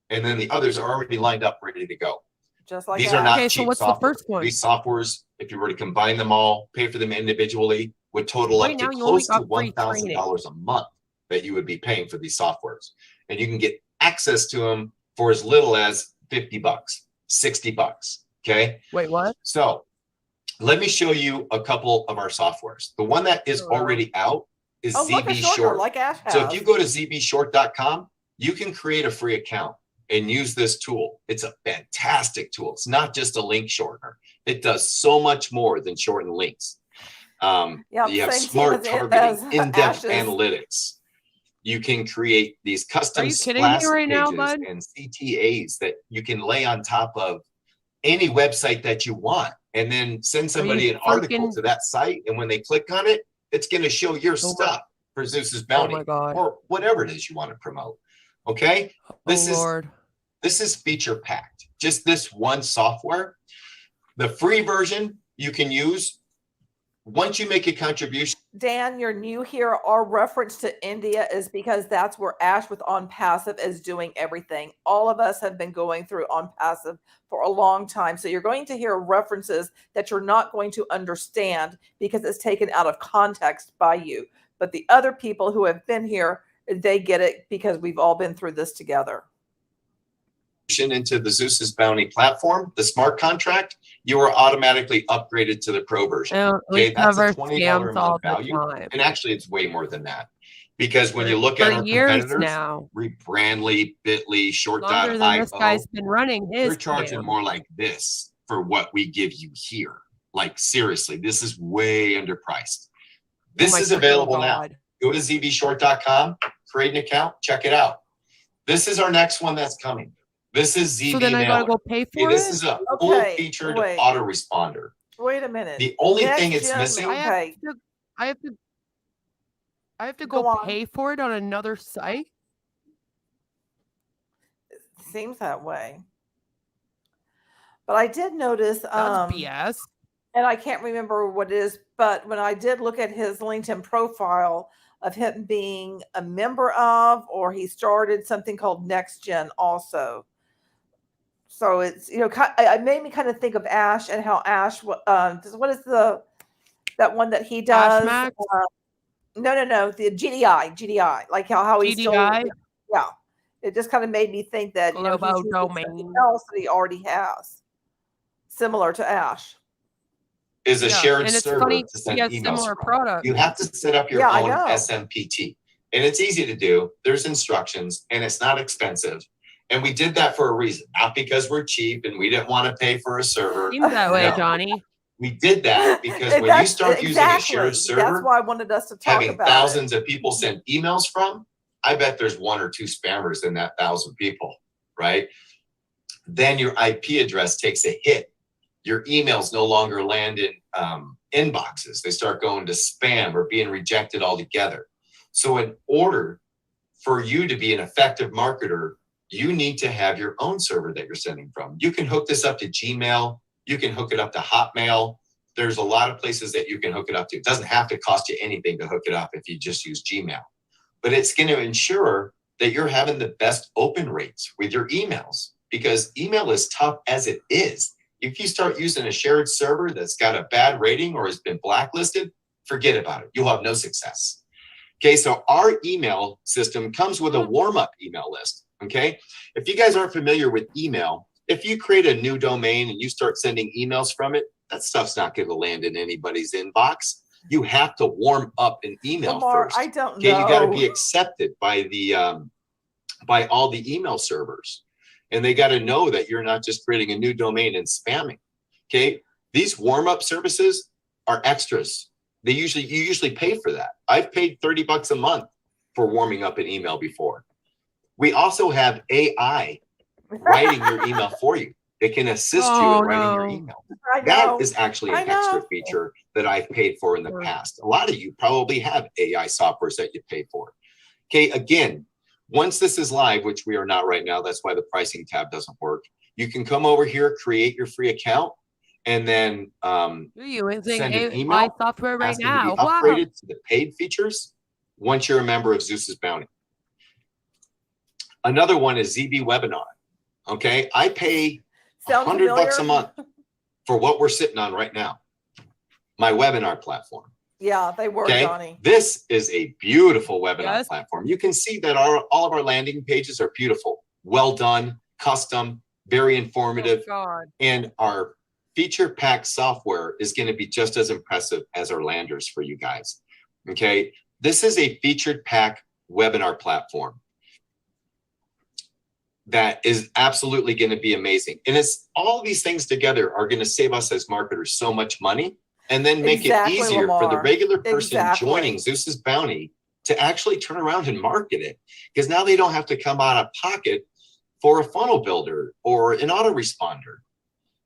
And then the others are already lined up, ready to go. Just like These Ash. are not Okay, so cheap what's the software. first one? These softwares, if you were to combine them all, pay for them individually, would total Right up now, to you only close to got free training. $1,000 a month that you would be paying for these softwares. And you can get access to them for as little as $50, $60. Okay. Wait, what? So let me show you a couple of our softwares. The one that is Sure. already out is Oh, look, a ZB shorter, Short. like Ash has. So if you go to zbshort.com, you can create a free account and use this tool. It's a fantastic tool. It's not just a link shortener. It does so much more than shorten links. Yeah, You have same team smart as targeting, in-depth Ash's. analytics. You can create these custom Are you kidding me splash right now, pages bud? and CTAs that you can lay on top of any website that you want, and then send somebody an article freaking- to that site. And when they click on it, it's going to show your Oh my- stuff for Zeus's Oh Bounty my god. or whatever it is you want to promote. Okay. This Oh is Lord. this is feature packed. Just this one software. The free version you can use once you make a contribution. Dan, you're new here. Our reference to India is because that's where Ash with OnPassive is doing everything. All of us have been going through OnPassive for a long time. So you're going to hear references that you're not going to understand because it's taken out of context by you. But the other people who have been here, they get it because we've all been through this together. Into the Zeus's Bounty platform, the smart contract, you are automatically upgraded to the pro version. We Okay, that's a cover $20 scams a all month the value. time. And actually, it's way more than that. Because when you look For at our years competitors, now. Rebrandly, Bitly, Longer than this guy's Short.io, been running his they're charging scam. more like this for what we give you here. Like, seriously, this is way underpriced. This Oh my is available freaking now. God. Go to zbshort.com, create an account, check it out. This is our next one that's coming. This is ZB So then I gotta Mailer. go pay Okay, for this it? is a Okay, full-featured wait. autoresponder. Wait a minute. The only Next thing it's gen, missing, Okay. I have to Go go on. pay for it on another site? It seems that way. But I did notice, That's BS. and I can't remember what it is, but when I did look at his LinkedIn profile of him being a member of, or he started something called Next Gen also. So it's, it made me kind of think of Ash and how Ash, what is that one that he does? Max? No, the GDI, like how he's still, GDI? yeah. It just kind of made me think that he's Global using something domain. else that he already has, similar to Ash. is a Yeah, shared and it's server funny to send he has emails similar from. products. You have to set up your Yeah, I own know. SMPT. And it's easy to do. There's instructions, and it's not expensive. And we did that for a reason, not because we're cheap and we didn't want to pay for a server. Seems that way, No. Johnny. We did that because when you That's- start using a shared that's server, why I wanted us to talk having about thousands of people send emails from, I bet there's 1 or 2 spammers in that 1,000 people, right? Then your IP address takes a hit. Your emails no longer land in inboxes. They start going to spam or being rejected altogether. So in order for you to be an effective marketer, you need to have your own server that you're sending from. You can hook this up to Gmail. You can hook it up to Hotmail. There's a lot of places that you can hook it up to. It doesn't have to cost you anything to hook it up if you just use Gmail. But it's going to ensure that you're having the best open rates with your emails, because email is tough as it is. If you start using a shared server that's got a bad rating or has been blacklisted, forget about it. You'll have no success. Okay, so our email system comes with a warm-up email list. Okay, if you guys aren't familiar with email, if you create a new domain and you start sending emails from it, that stuff's not going to land in anybody's inbox. You have to warm up an email Lamar, first. I don't Okay, know. you got to be accepted by the by all the email servers, and they got to know that you're not just creating a new domain and spamming. Okay, these warm-up services are extras. You usually pay for that. I've paid $30 a month for warming up an email before. We also have AI writing your email for you. It can assist you in writing your email. That is actually an extra feature that I've paid for in the past. A lot of you probably have AI softwares that you pay for. Okay, again, once this is live, which we are not right now, that's why the pricing tab doesn't work. You can come over here, create your free account, and then send an email software right asking now. to be upgraded to the paid features once you're a member of Zeus's Bounty. Another one is ZB Webinar. Okay, I pay $100 a month for what we're sitting on right now, my webinar platform. Yeah, they were, Okay, Johnny. this is a beautiful webinar platform. You can see that all of our landing pages are beautiful, well done, custom, very informative, and our feature pack software is going to be just as impressive as our landers for you guys. Okay, this is a featured pack webinar platform that is absolutely going to be amazing. And it's all these things together are going to save us as marketers so much money, and then make it easier for the regular person joining Zeus's Bounty to actually turn around and market it. Because now they don't have to come out of pocket for a funnel builder or an autoresponder.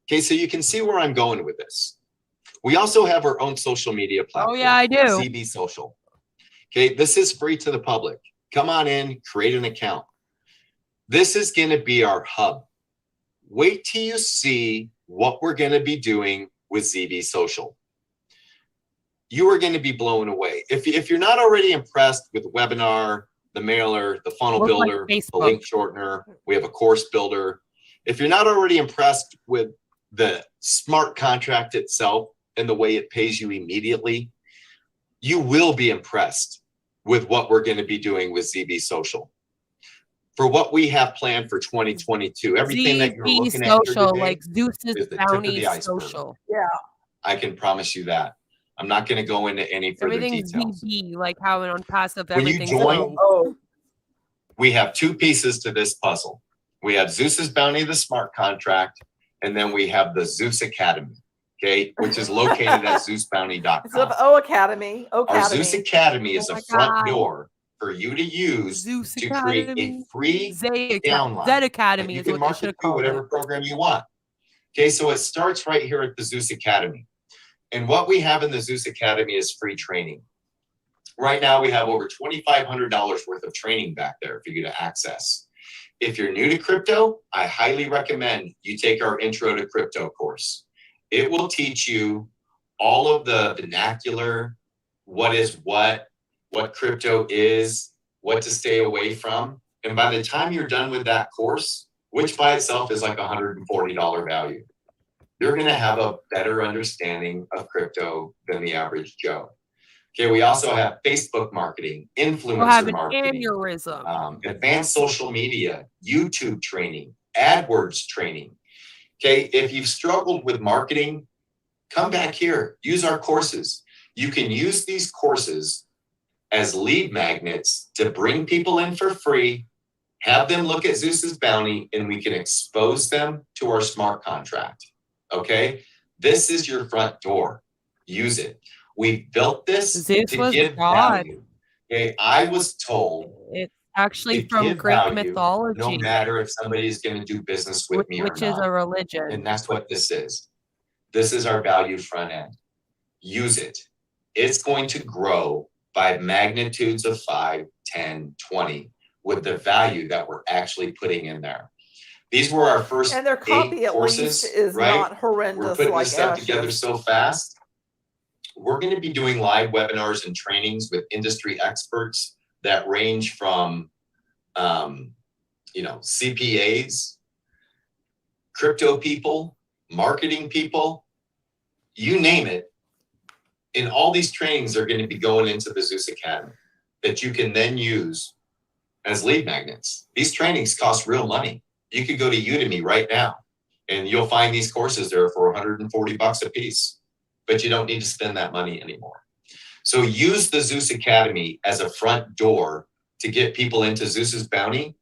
Okay, so you can see where I'm going with this. We also have our own social media platform. Oh yeah, I do. ZB Social. Okay, this is free to the public. Come on in, create an account. This is going to be our hub. Wait till you see what we're going to be doing with ZB Social. You are going to be blown away. If you're not already impressed with the webinar, the mailer, the funnel builder, the link shortener, we have a course builder. If you're not already impressed with the smart contract itself and the way it pays you immediately, you will be impressed with what we're going to be doing with ZB Social. For what we have planned for 2022, everything that you're looking at here today, like Zeus's is the tip of Bounty the iceberg. social. Yeah. I can promise you that. I'm not going to go into any further Everything's details. ZB, like how in OPASSIVE When you everything's join, Oh, we have two pieces to this puzzle. We have Zeus's Bounty, the smart contract, and then we have the Zeus Academy, okay, which is located at zeusbounty.com. instead of O Academy, Our Zeus Academy is Oh a my front God. door for you to use Zeus to create a Academy, free downline. Z Academy You is can what they market should have to called whatever it. program you want. Okay, so it starts right here at the Zeus Academy. And what we have in the Zeus Academy is free training. Right now, we have over $2,500 worth of training back there for you to access. If you're new to crypto, I highly recommend you take our Intro to Crypto course. It will teach you all of the vernacular, what is what crypto is, what to stay away from. And by the time you're done with that course, which by itself is like $140 value, you're going to have a better understanding of crypto than the average Joe. Okay, we also have Facebook marketing, We'll have influencer an marketing, aneurysm. advanced social media, YouTube training, AdWords training. Okay, if you've struggled with marketing, come back here, use our courses. You can use these courses as lead magnets to bring people in for free, have them look at Zeus's Bounty, and we can expose them to our smart contract. Okay, this is your front door. Use it. We built this Zeus to was give God. value. Okay, I was told It's actually to from give Greek value, mythology, no matter if somebody is going to do business with me or which is not. a religion. And that's what this is. This is our value front end. Use it. It's going to grow by magnitudes of 5, 10, 20 with the value that we're actually putting in there. These were our first And their 8 copy at courses, least is right? not horrendous We're putting like this stuff together Ash's. so fast. We're going to be doing live webinars and trainings with industry experts that range from, CPAs, crypto people, marketing people, you name it. And all these trainings are going to be going into the Zeus Academy that you can then use as lead magnets. These trainings cost real money. You could go to Udemy right now and you'll find these courses there for $140 a piece, but you don't need to spend that money anymore. So use the Zeus Academy as a front door to get people into Zeus's Bounty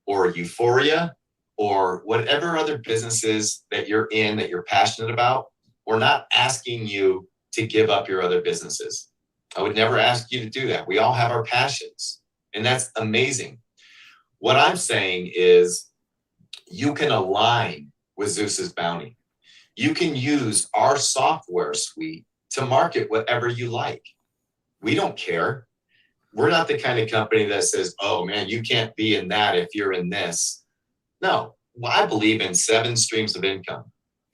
or Euphoria or whatever other businesses that you're in that you're passionate about. We're not asking you to give up your other businesses. I would never ask you to do that. We all have our passions, and that's amazing. What I'm saying is you can align with Zeus's Bounty. You can use our software suite to market whatever you like. We don't care. We're not the kind of company that says, oh man, you can't be in that if you're in this. No, well, I believe in 7 streams of income.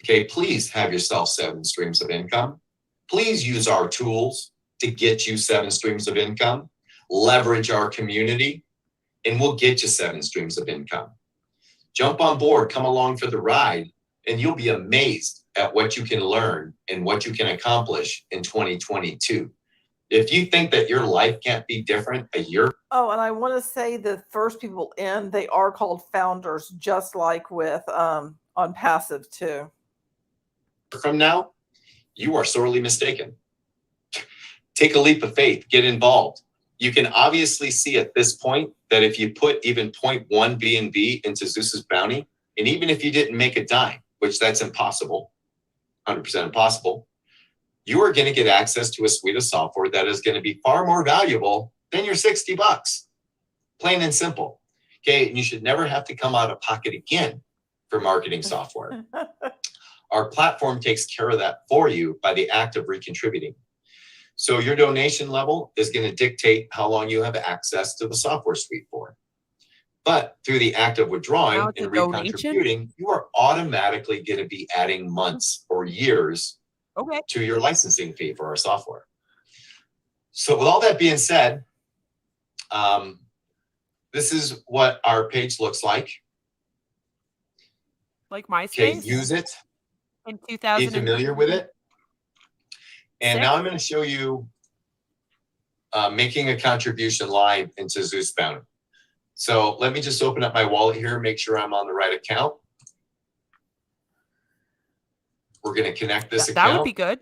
Okay, please have yourself 7 streams of income. Please use our tools to get you 7 streams of income. Leverage our community, and we'll get you 7 streams of income. Jump on board, come along for the ride, and you'll be amazed at what you can learn and what you can accomplish in 2022. If you think that your life can't be different a year. Oh, and I want to say the first people in, they are called founders, just like with on Passive too. From now, you are sorely mistaken. Take a leap of faith, get involved. You can obviously see at this point that if you put even 0.1 BNB into Zeus's Bounty, and even if you didn't make a dime, which that's impossible, 100% impossible, you are going to get access to a suite of software that is going to be far more valuable than your $60. Plain and simple. Okay, and you should never have to come out of pocket again for marketing software. Our platform takes care of that for you by the act of recontributing. So your donation level is going to dictate how long you have access to the software suite for. But through the act of withdrawing and recontributing, you are automatically going to be adding months or years to your licensing fee for our software. So with all that being said, this is what our page looks like. Like MySpace? Okay, use it. In 2000. Be familiar with it. And now I'm going to show you making a contribution live into Zeus Bounty. So let me just open up my wallet here, make sure I'm on the right account. We're going to connect this account. That would be good.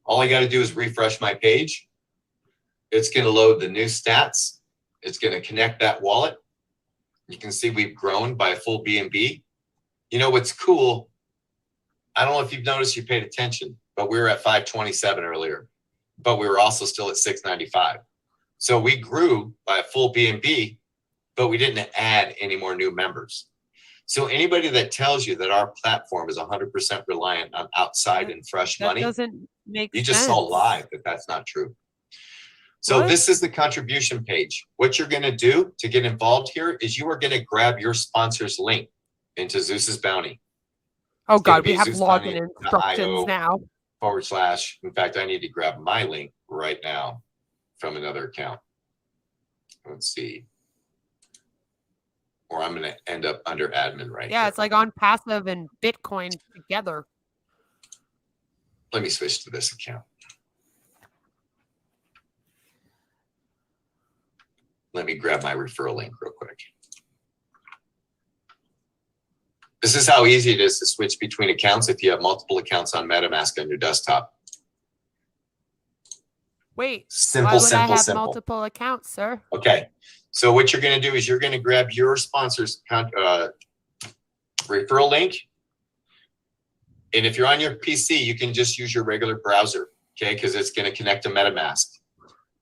All I got to do is refresh my page. It's going to load the new stats. It's going to connect that wallet. You can see we've grown by a full BNB. You know what's cool? I don't know if you've noticed, you paid attention, but we were at 527 earlier, but we were also still at 695. So we grew by a full BNB, but we didn't add any more new members. So anybody that tells you that our platform is 100% reliant on outside and fresh money, doesn't make you sense. just saw live that that's not true. So this is the contribution page. What you're going to do to get involved here is you are going to grab your sponsor's link into Zeus's Bounty. Oh God, we have login instructions now. / in fact, I need to grab my link right now from another account. Let's see. Or I'm going to end up under admin right Yeah, here. it's like on Passive and Bitcoin together. Let me switch to this account. Let me grab my referral link real quick. This is how easy it is to switch between accounts if you have multiple accounts on MetaMask on your desktop. Wait, simple, why would simple, I have simple. multiple accounts, sir? Okay, so what you're going to do is you're going to grab your sponsor's referral link. And if you're on your PC, you can just use your regular browser, okay, because it's going to connect to MetaMask.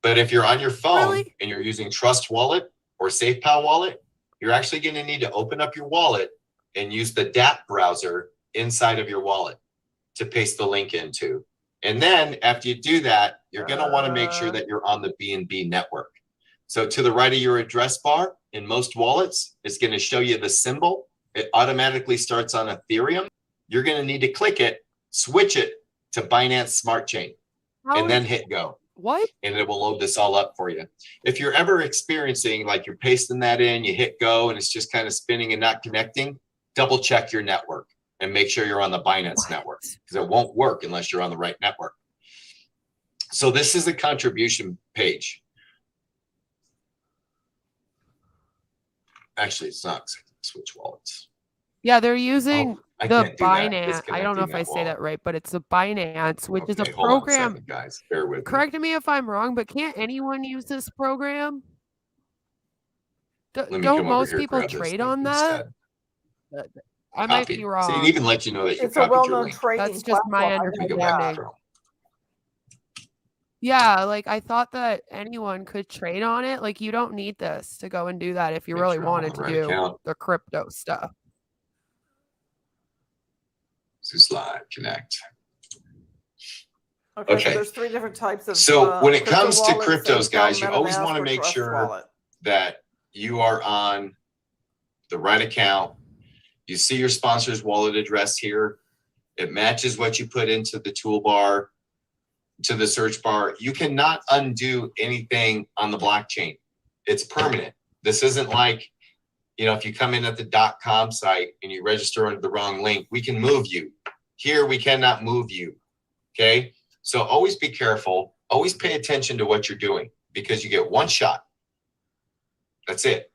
But if you're on your phone and you're using Trust Wallet or SafePal Wallet, you're actually going to need to open up your wallet and use the DApp browser inside of your wallet to paste the link into. And then after you do that, you're going to want to make sure that you're on the BNB network. So to the right of your address bar in most wallets, it's going to show you the symbol. It automatically starts on Ethereum. You're going to need to click it, switch it to Binance Smart Chain, and then hit go. What? And it will load this all up for you. If you're ever experiencing like you're pasting that in, you hit go and it's just kind of spinning and not connecting, double check your network and make sure you're on the Binance network, because it won't work unless you're on the right network. So this is the contribution page. Actually, it's not. Switch wallets. Yeah, they're using I the can't do that. Binance. I don't know if I say that right, but it's the Binance, which is a Okay, hold on a program. second, guys. Bear with me. Correct me if I'm wrong, but can't anyone use this program? Let me Don't come over most here, people grab this trade link on that? instead. I might Copy. be See, wrong. it even lets you know that you It's a copied your well-known link. trading That's just my platform. I Let me go know back that. to Chrome. Yeah, like I thought that anyone could trade on it. Like you don't need this to go and do that if you Make really sure I'm on wanted the to right do account. the crypto stuff. Zeus Live Connect. Okay, so Okay. there's 3 different types of So when it crypto comes to wallets, cryptos, guys, you PayPal, always MetaMask, want to or make Trust sure Wallet. that you are on the right account. You see your sponsor's wallet address here. It matches what you put into the toolbar, to the search bar. You cannot undo anything on the blockchain. It's permanent. This isn't like, if you come in at the .com site and you register under the wrong link, we can move you. Here, we cannot move you, okay? So always be careful. Always pay attention to what you're doing, because you get one shot. That's it.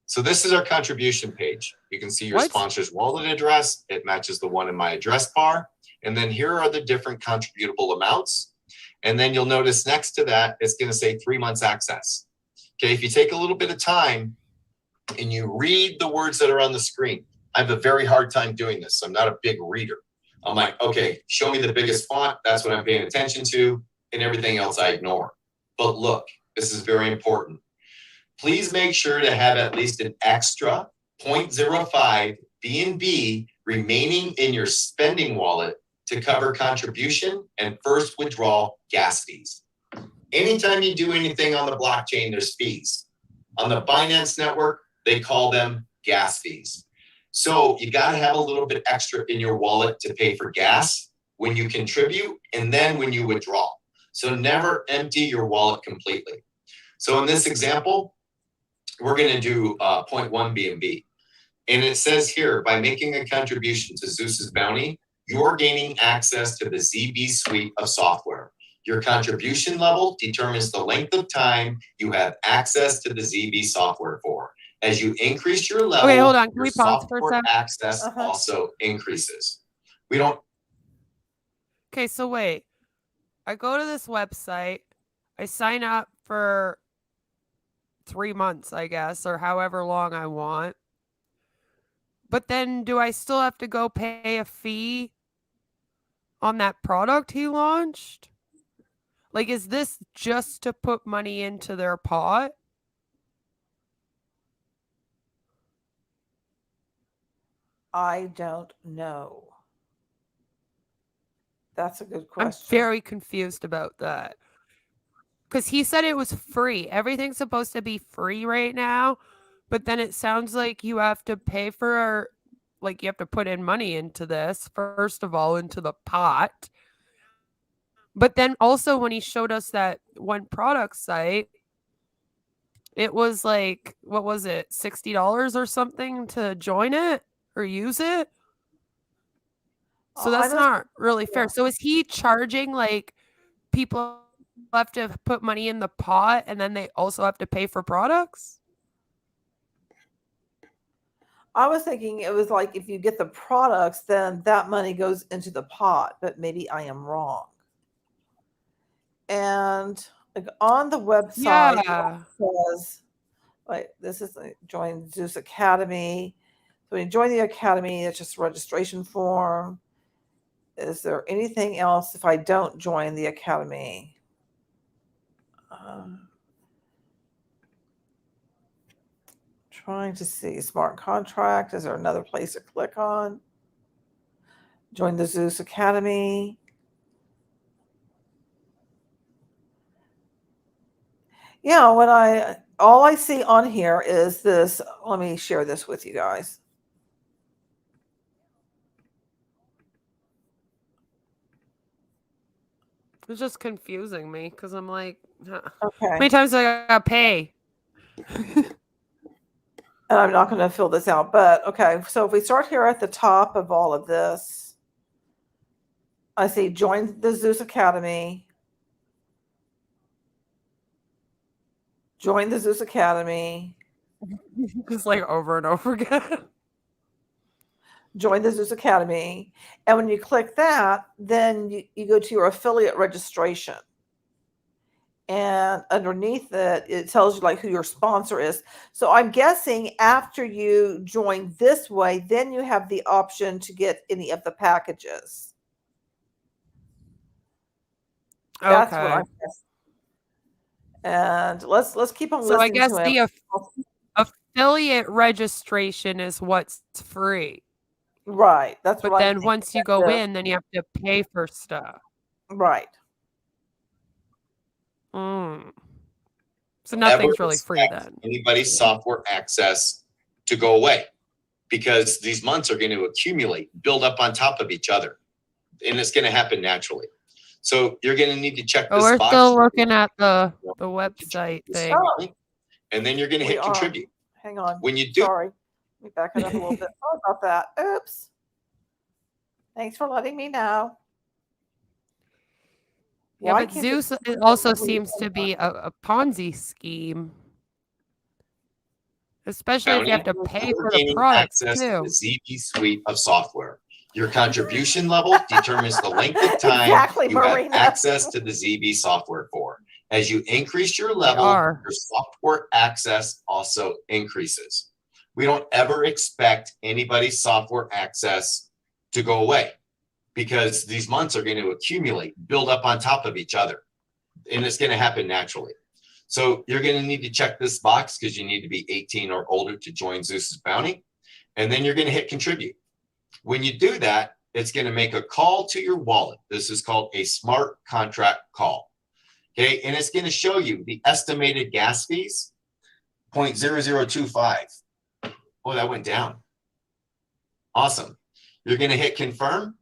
So this is our contribution page. You can see your sponsor's wallet address. It matches the one in my address bar. And then here are the different contributable amounts. And then you'll notice next to that, it's going to say 3 months access. Okay, if you take a little bit of time and you read the words that are on the screen, I have a very hard time doing this. I'm not a big reader. I'm like, okay, show me the biggest font. That's what I'm paying attention to. And everything else I ignore. But look, this is very important. Please make sure to have at least an extra 0.05 BNB remaining in your spending wallet to cover contribution and first withdrawal gas fees. Anytime you do anything on the blockchain, there's fees. On the Binance network, they call them gas fees. So you got to have a little bit extra in your wallet to pay for gas when you contribute and then when you withdraw. So never empty your wallet completely. So in this example, we're going to do 0.1 BNB. And it says here, by making a contribution to Zeus's Bounty, you're gaining access to the ZB suite of software. Your contribution level determines the length of time you have access to the ZB software for. As you increase your level, okay, hold on. Can your we pause for a software second? access also increases. We don't. Okay, so wait. I go to this website. I sign up for 3 months, I guess, or however long I want. But then do I still have to go pay a fee on that product he launched? Like, is this just to put money into their pot? I don't know. That's a good question. I'm very confused about that. Because he said it was free. Everything's supposed to be free right now. But then it sounds like you have to pay for, like, you have to put in money into this, first of all, into the pot. But then also when he showed us that one product site, it was like, what was it, $60 or something to join it or use it? So that's not really fair. So is he charging, like, people have to put money in the pot and then they also have to pay for products? I was thinking it was like if you get the products, then that money goes into the pot, but maybe I am wrong. And like on the website, it says, like, this is like, join Zeus Academy. So when you join the Academy, it's just a registration form. Is there anything else if I don't join the Academy? Trying to see smart contract. Is there another place to click on? Join the Zeus Academy. Yeah, when I all I see on here is this. Let me share this with you guys. It's just confusing me because I'm like, how Okay. many times do I gotta pay? And I'm not going to fill this out, but okay. So if we start here at the top of all of this, I see join the Zeus Academy. Join the Zeus Academy. Just like over and over again. Join the Zeus Academy. And when you click that, then you go to your affiliate registration. And underneath it, it tells you like who your sponsor is. So I'm guessing after you join this way, then you have the option to get any of the packages. That's what Okay. I'm guessing. And let's keep on So I listening guess to him. the affiliate registration is what's free. Right. That's But what I'm then thinking. once you go in, then you have to pay for stuff. Right. So nothing's Ever really free expect then. anybody's software access to go away, because these months are going to accumulate, build up on top of each other, and it's going to happen naturally. So you're going to need to check Oh, this we're box. still looking at the website thing. And then you're going to We hit are. contribute. Hang on. When you do, Sorry. Let me back it up a little bit. Sorry about that. Oops. Thanks for letting me know. Yeah, Why but can't Zeus it- also seems to be a Ponzi scheme. Especially if you have to pay you're for the gaining products access to too. the ZB suite of software. Your contribution level determines the length of time Exactly, you have Marina. access to the ZB software for. As you increase your level, are. your software access also increases. We don't ever expect anybody's software access to go away, because these months are going to accumulate, build up on top of each other, and it's going to happen naturally. So you're going to need to check this box because you need to be 18 or older to join Zeus's Bounty. And then you're going to hit contribute. When you do that, it's going to make a call to your wallet. This is called a smart contract call. Okay. And it's going to show you the estimated gas fees, 0.0025. Oh, that went down. Awesome. You're going to hit confirm.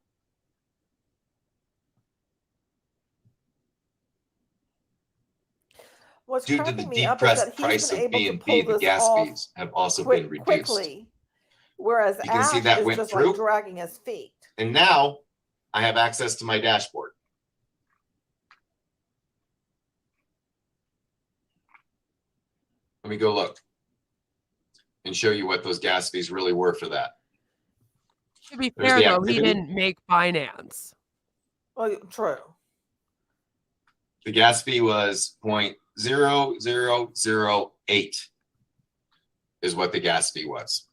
What's Due to the cracking me up is that depressed he's price been of able B to and pull B, the this gas off fees have also been reduced. quickly, whereas You can see Ash that is went just through. like dragging his feet. And now I have access to my dashboard. Let me go look and show you what those gas fees really were for that. To be There's fair the though, he activity. didn't make finance. Well, true. The gas fee was 0.0008 is what the gas fee was.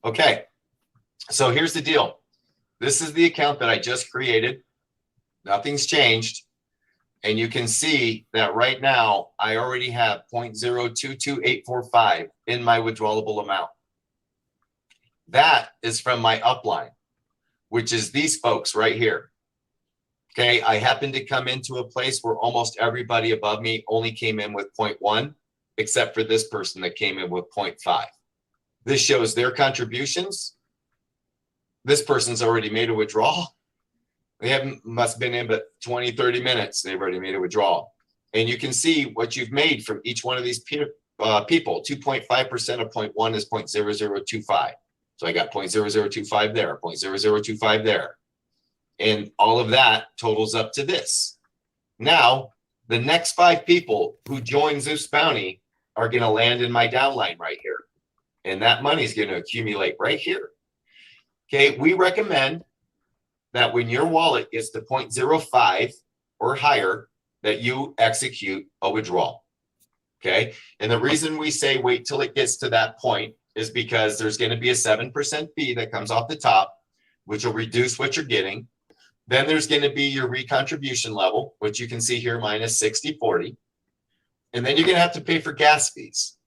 Okay, so here's the deal. This is the account that I just created. Nothing's changed. And you can see that right now, I already have 0.022845 in my withdrawable amount. That is from my upline, which is these folks right here. Okay, I happen to come into a place where almost everybody above me only came in with 0.1, except for this person that came in with 0.5. This shows their contributions. This person's already made a withdrawal. They haven't, must have been in but 20, 30 minutes. They've already made a withdrawal. And you can see what you've made from each one of these people. 2.5% of 0.1 is 0.0025. So I got 0.0025 there, 0.0025 there. And all of that totals up to this. Now, the next 5 people who join Zeus Bounty are going to land in my downline right here. And that money is going to accumulate right here. Okay, we recommend that when your wallet gets to 0.05 or higher, that you execute a withdrawal. Okay, and the reason we say wait till it gets to that point is because there's going to be a 7% fee that comes off the top, which will reduce what you're getting. Then there's going to be your recontribution level, which you can see here minus 60/40. And then you're going to have to pay for gas fees.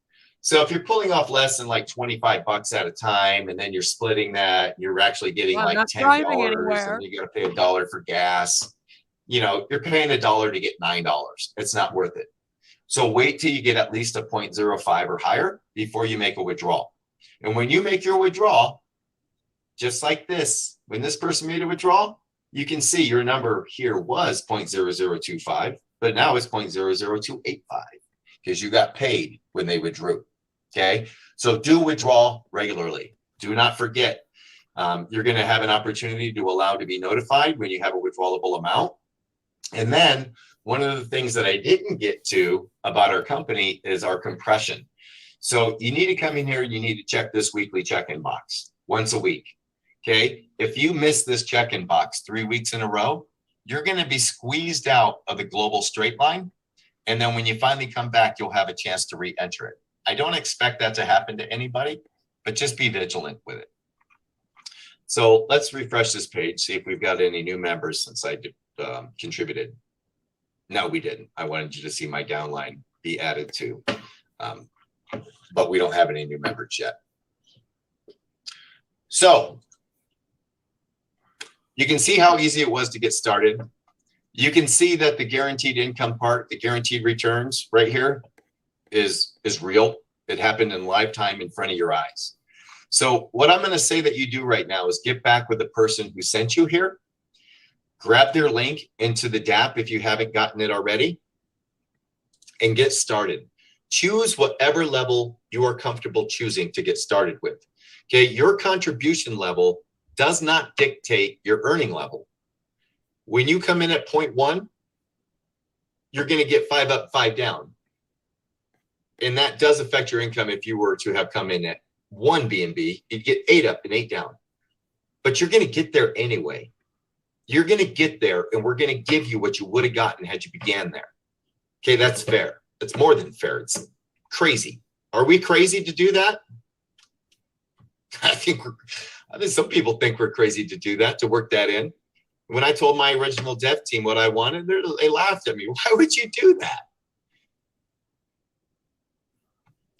So if you're pulling off less than like 25 bucks at a time, and then you're splitting that, you're actually getting Well, I'm like not $10, driving anywhere. and you got to pay $1 for gas. You know, you're paying $1 to get $9. It's not worth it. So wait till you get at least a 0.05 or higher before you make a withdrawal. And when you make your withdrawal, just like this, when this person made a withdrawal, you can see your number here was 0.0025, but now it's 0.00285 because you got paid when they withdrew. Okay, so do withdraw regularly. Do not forget. You're going to have an opportunity to allow to be notified when you have a withdrawable amount. And then one of the things that I didn't get to about our company is our compression. So you need to come in here, you need to check this weekly check-in box once a week. Okay, if you miss this check-in box 3 weeks in a row, you're going to be squeezed out of the global straight line. And then when you finally come back, you'll have a chance to re-enter it. I don't expect that to happen to anybody, but just be vigilant with it. So let's refresh this page, see if we've got any new members since I contributed. No, we didn't. I wanted you to see my downline be added to, but we don't have any new members yet. So you can see how easy it was to get started. You can see that the guaranteed income part, the guaranteed returns right here is real. It happened in lifetime in front of your eyes. So what I'm going to say that you do right now is get back with the person who sent you here, grab their link into the DApp if you haven't gotten it already, and get started. Choose whatever level you are comfortable choosing to get started with. Okay, your contribution level does not dictate your earning level. When you come in at 0.1, you're going to get 5 up, 5 down. And that does affect your income. If you were to have come in at 1 BNB, you'd get 8 up and 8 down. But you're going to get there anyway. You're going to get there, and we're going to give you what you would have gotten had you began there. Okay, that's fair. That's more than fair. It's crazy. Are we crazy to do that? I think some people think we're crazy to do that, to work that in. When I told my original dev team what I wanted, they laughed at me. Why would you do that?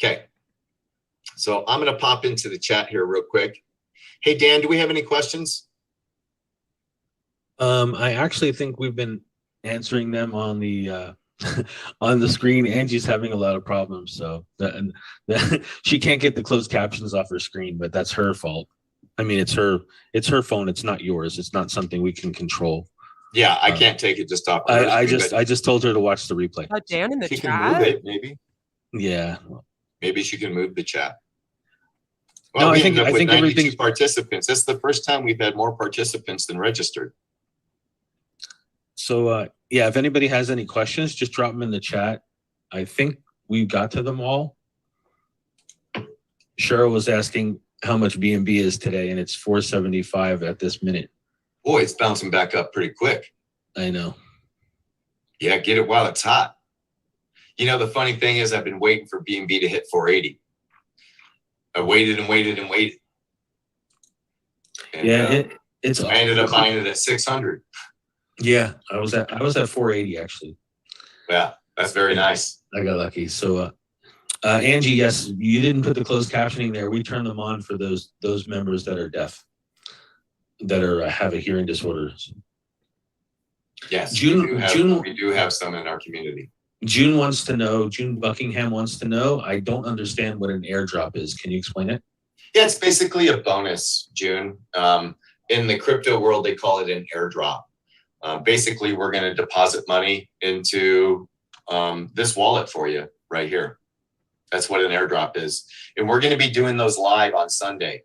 Okay. So I'm going to pop into the chat here real quick. Hey, Dan, do we have any questions? I actually think we've been answering them on the on the screen. Angie's having a lot of problems, so she can't get the closed captions off her screen, but that's her fault. I mean, it's her phone. It's not yours. It's not something we can control. Yeah, I can't take it just off. I just told her to watch the replay. Dan in the she chat. Can move it, maybe. Yeah. Maybe she can move the chat. Well, no, we I think 92 everything. participants. That's the first time we've had more participants than registered. So yeah, if anybody has any questions, just drop them in the chat. I think we got to them all. Cheryl was asking how much BNB is today, and it's 475 at this minute. Boy, it's bouncing back up pretty quick. I know. Yeah, get it while it's hot. You know, the funny thing is I've been waiting for BNB to hit 480. I waited and waited and waited. And, yeah, I ended up buying it at 600. Yeah, I was at 480 actually. Yeah, that's very nice. I got lucky. So Angie, yes, you didn't put the closed captioning there. We turn them on for those members that are deaf, that are have a hearing disorder. Yes, we do have some in our community. June wants to know, June Buckingham wants to know, I don't understand what an airdrop is. Can you explain it? Yeah, it's basically a bonus, June. In the crypto world, they call it an airdrop. Basically, we're going to deposit money into this wallet for you right here. That's what an airdrop is. And we're going to be doing those live on Sunday.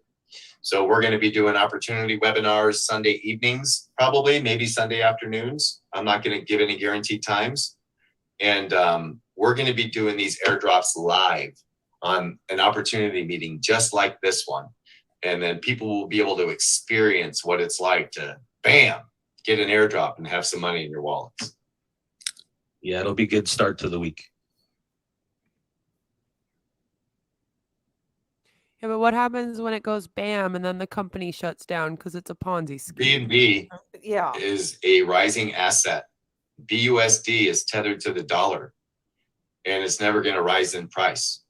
So we're going to be doing opportunity webinars Sunday evenings, probably, maybe Sunday afternoons. I'm not going to give any guaranteed times. And we're going to be doing these airdrops live on an opportunity meeting just like this one. And then people will be able to experience what it's like to, bam, get an airdrop and have some money in your wallets. Yeah, it'll be a good start to the week. Yeah, but what happens when it goes bam and then the company shuts down because it's a Ponzi scheme? BNB Yeah. is a rising asset. BUSD is tethered to the dollar, and it's never going to rise in price.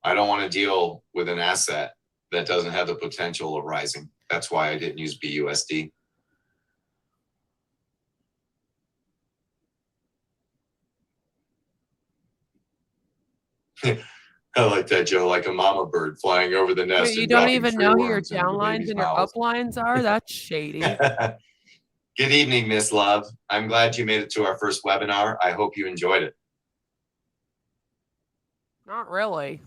I don't want to deal with an asset that doesn't have the potential of rising. That's why I didn't use BUSD. I like that, Joe, like a mama bird flying over the nest. Wait, you and don't dropping even free know who your worms into the downlines baby's and your mouth. uplines are? That's shady. Good evening, Miss Love. I'm glad you made it to our first webinar. I hope you enjoyed it. Not really.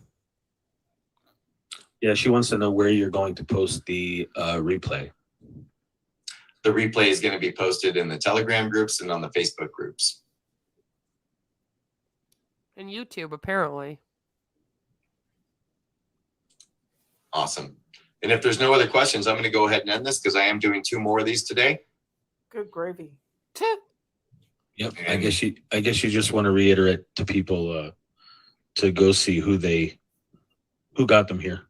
Yeah, she wants to know where you're going to post the replay. The replay is going to be posted in the Telegram groups and on the Facebook groups. And YouTube, apparently. Awesome. And if there's no other questions, I'm going to go ahead and end this because I am doing 2 more of these today. Good gravy. Yep. I guess you just want to reiterate to people to go see who got them here.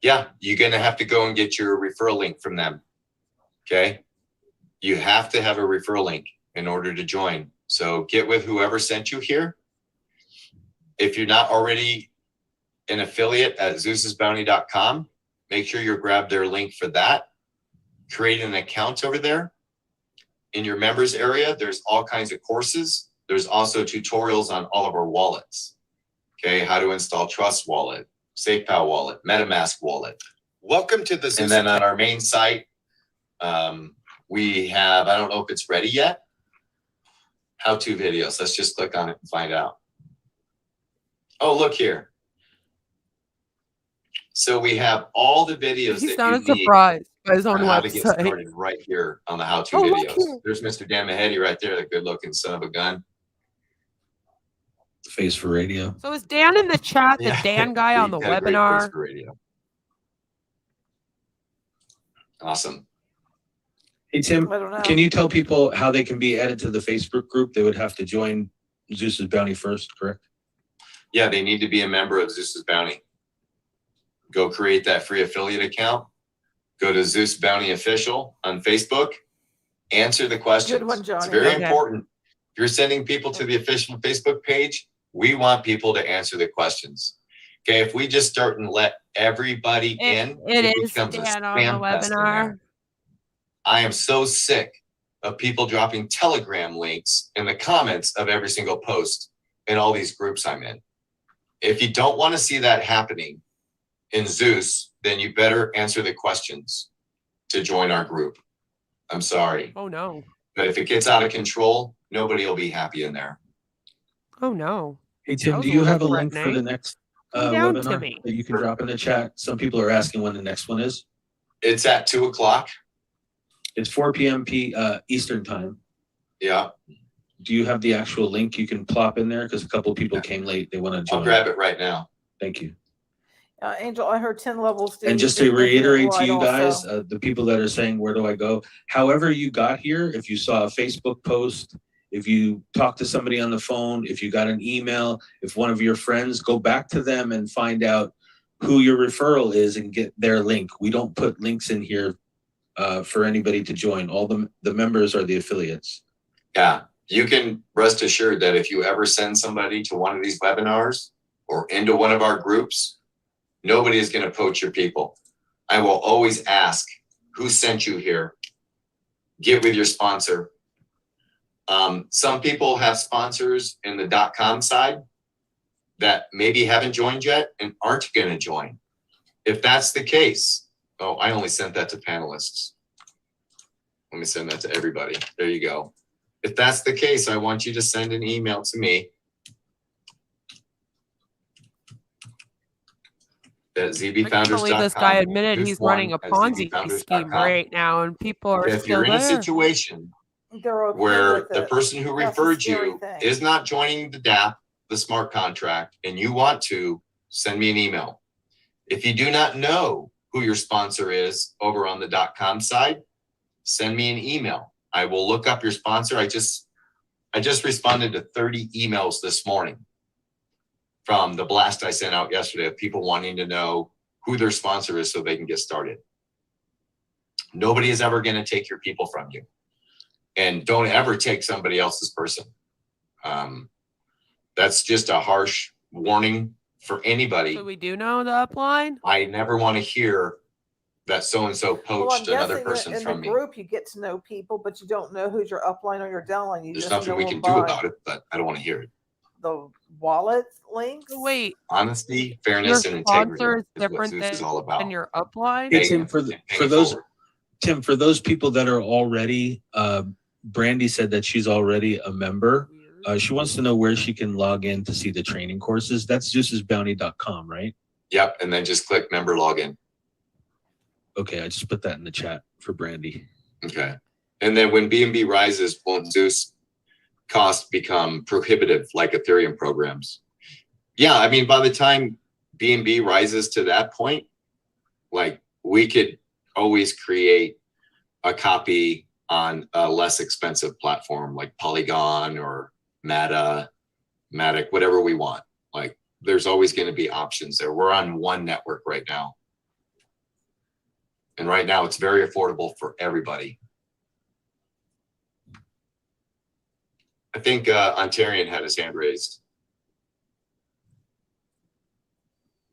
Yeah, you're going to have to go and get your referral link from them. Okay. You have to have a referral link in order to join. So get with whoever sent you here. If you're not already an affiliate at zeusbounty.com, make sure you grab their link for that. Create an account over there. In your members area, there's all kinds of courses. There's also tutorials on all of our wallets. Okay, how to install Trust Wallet, SafePal Wallet, MetaMask Wallet. Welcome to the Zeus. And then on our main site, we have, I don't know if it's ready yet, how-to videos. Let's just click on it and find out. Oh, look here. So we have all the videos He's that not you need surprised by his own on how to get website. started right here on the how-to Oh, look videos. here. There's Mr. Dan Mahedi right there, the good-looking son of a gun. Face for radio. So is Dan in the chat, the Yeah. Dan guy on the He's got a great face webinar? for radio. Awesome. Hey, Tim, I don't know. can you tell people how they can be added to the Facebook group? They would have to join Zeus's Bounty first, correct? Yeah, they need to be a member of Zeus's Bounty. Go create that free affiliate account. Go to Zeus Bounty Official on Facebook. Answer the questions. Good one, Johnny. It's very Okay. important. If you're sending people to the official Facebook page, we want people to answer the questions. Okay, if we just start and let everybody in, It is becomes a Dan on the spam fest in there. webinar. I am so sick of people dropping Telegram links in the comments of every single post in all these groups I'm in. If you don't want to see that happening in Zeus, then you better answer the questions to join our group. I'm sorry. Oh, no. But if it gets out of control, nobody will be happy in there. Oh, no. Hey, That Tim, was do a you little have a link for the threatening. next Come down, webinar Timmy. that you can drop in the chat? Some people are asking when the next one is. It's at 2 o'clock. It's 4 p.m. Eastern time. Yeah, Do you have the actual link you can plop in there? Because a couple of people came late. They want to join. I'll grab it right now. Thank you. Angel, I heard 10 levels. And just to reiterate to you guys, the people that are saying, where do I go? However you got here, if you saw a Facebook post, if you talked to somebody on the phone, if you got an email, if one of your friends, go back to them and find out who your referral is and get their link. We don't put links in here for anybody to join. All the members are the affiliates. Yeah, you can rest assured that if you ever send somebody to one of these webinars or into one of our groups, nobody is going to poach your people. I will always ask, who sent you here? Get with your sponsor. Some people have sponsors in the .com side that maybe haven't joined yet and aren't going to join. If that's the case, oh, I only sent that to panelists. Let me send that to everybody. There you go. If that's the case, I want you to send an email to me at I can't zbfounders.com. believe this guy admitted he's running a Ponzi zbfounders.com. scheme right now, and people are If still you're in a there. situation they're okay where with the it. person who That's the referred scary you thing. is not joining the DApp, the smart contract, and you want to, send me an email. If you do not know who your sponsor is over on the .com side, send me an email. I will look up your sponsor. I just responded to 30 emails this morning from the blast I sent out yesterday of people wanting to know who their sponsor is so they can get started. Nobody is ever going to take your people from you. And don't ever take somebody else's person. That's just a harsh warning for anybody. So we do know the upline. I never want to hear that so-and-so Well, I'm poached another guessing person in the from me. group you get to know people, but you don't know who's your upline or your downline. You There's just nothing know we them can do by about it, but I don't want to hear it. the wallet links. So wait, Honesty, your fairness, and integrity sponsor is is what different Zeus is all about. than your upline. Hey, Paying Tim, it- for paying for it those forward. Tim, for those people that are already, Brandy said that she's already a member. She wants to know where she can log in to see the training courses. That's zeusbounty.com, right? Yep, and then just click member login. Okay, I just put that in the chat for Brandy. Okay. And then when B&B rises, won't Zeus costs become prohibitive like Ethereum programs? Yeah, I mean, by the time B&B rises to that point, like we could always create a copy on a less expensive platform like Polygon or Matic, whatever we want. Like there's always going to be options there. We're on one network right now. And right now it's very affordable for everybody. I think Ontarian had his hand raised.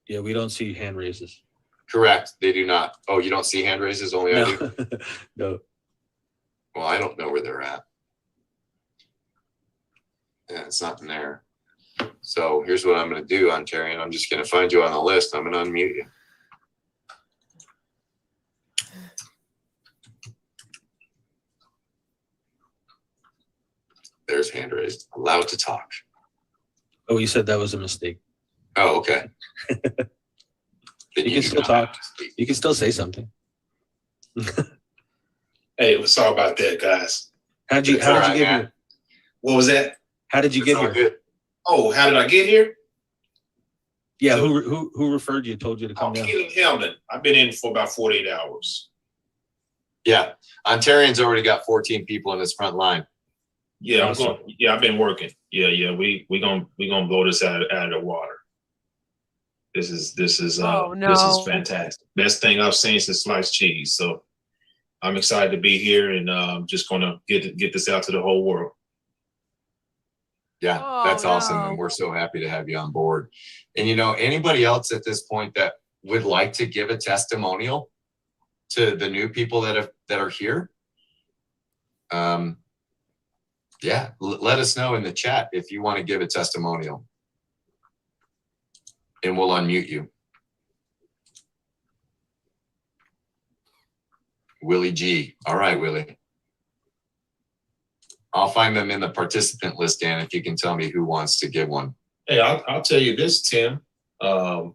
Yeah, we don't see hand raises. Correct. They do not. Oh, you don't see hand raises? Only I do? No. No. Well, I don't know where they're at. Yeah, it's not in there. So here's what I'm going to do, Ontarian. I'm just going to find you on the list. I'm going to unmute you. There's hand raised. Allowed to talk. Oh, you said that was a mistake. Oh, okay. Then You can do still not talk. have to speak. You can still say something. Hey, sorry about that, guys. How did It's you all get right, here? man. What was that? How did you It's get all here? good. Oh, how did I get here? Yeah, So- who referred you? Told you to come Oh, down? Keelan Helmden. I've been in for about 48 hours. Yeah. Ontarian's already got 14 people in his front line. Yeah, I'm Awesome. going. Yeah, I've been working. Yeah. We gonna blow this out of the water. This is Oh, this is no. fantastic. Best thing I've seen since sliced cheese. So I'm excited to be here and just gonna get this out to the whole world. Yeah, Oh, that's awesome. no. And we're so happy to have you on board. And you know, anybody else at this point that would like to give a testimonial to the new people that are here? Yeah, let us know in the chat if you want to give a testimonial. And we'll unmute you. Willie G. All right, Willie. I'll find them in the participant list, Dan, if you can tell me who wants to give one. Hey, I'll tell you this, Tim. And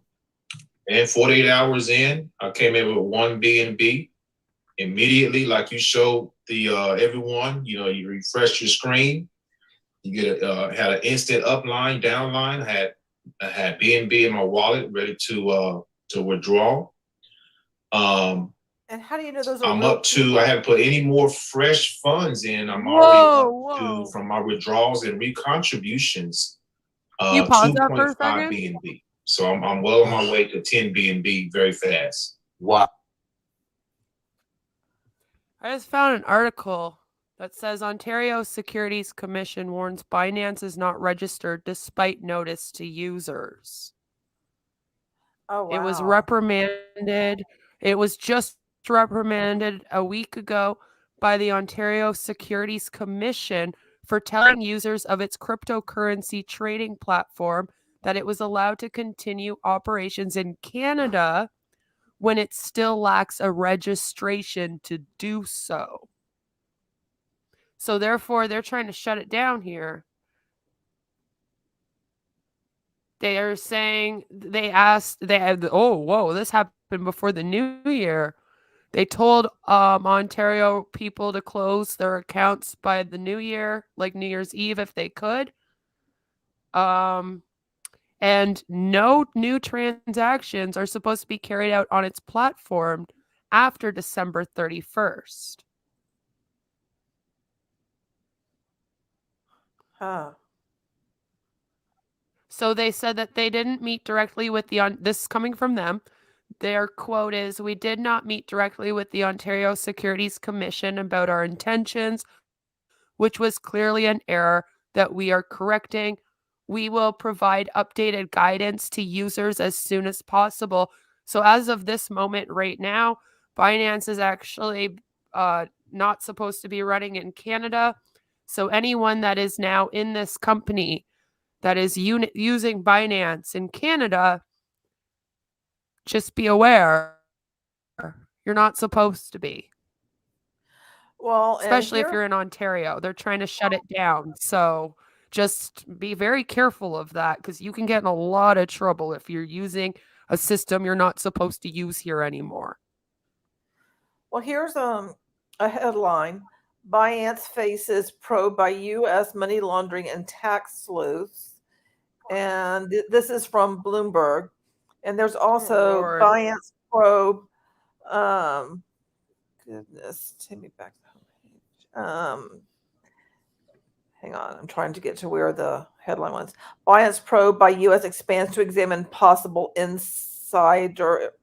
48 hours in, I came in with one B&B immediately, like you showed the everyone. You know, you refresh your screen, you get had an instant upline, downline. I had B&B in my wallet ready to withdraw. And how do you know those are I'm real up to. people? I haven't put any more fresh funds in. I'm Whoa, already up whoa. to from my withdrawals and recontributions. You pause that for a 2.5 second? B&B. So I'm well on my way to 10 B&B very fast. Wow. I just found an article that says Ontario Securities Commission warns Binance is not registered despite notice to users. Oh, wow. It was reprimanded. It was just reprimanded a week ago by the Ontario Securities Commission for telling users of its cryptocurrency trading platform that it was allowed to continue operations in Canada when it still lacks a registration to do so. So therefore, they're trying to shut it down here. They are saying this happened before the new year. They told Ontario people to close their accounts by the new year, like New Year's Eve, if they could. And no new transactions are supposed to be carried out on its platform after December 31st. Huh. So they said that they didn't meet directly with this is coming from them. Their quote is, "We did not meet directly with the Ontario Securities Commission about our intentions, which was clearly an error that we are correcting. we will provide updated guidance to users as soon as possible. So as of this moment right now, Binance is actually not supposed to be running in Canada. So anyone that is now in this company that is using Binance in Canada, just be aware, you're not supposed to be. Well, Especially if you're in Ontario. They're trying to shut it down. So just be very careful of that, because you can get in a lot of trouble if you're using a system you're not supposed to use here anymore. Well, here's a headline. Binance faces probe by U.S. money laundering and tax sleuths. And this is from Bloomberg. And there's also Binance probe. Goodness, take me back to the homepage. Hang on, I'm trying to get to where the headline was. Binance probe by U.S. expands to examine possible insider,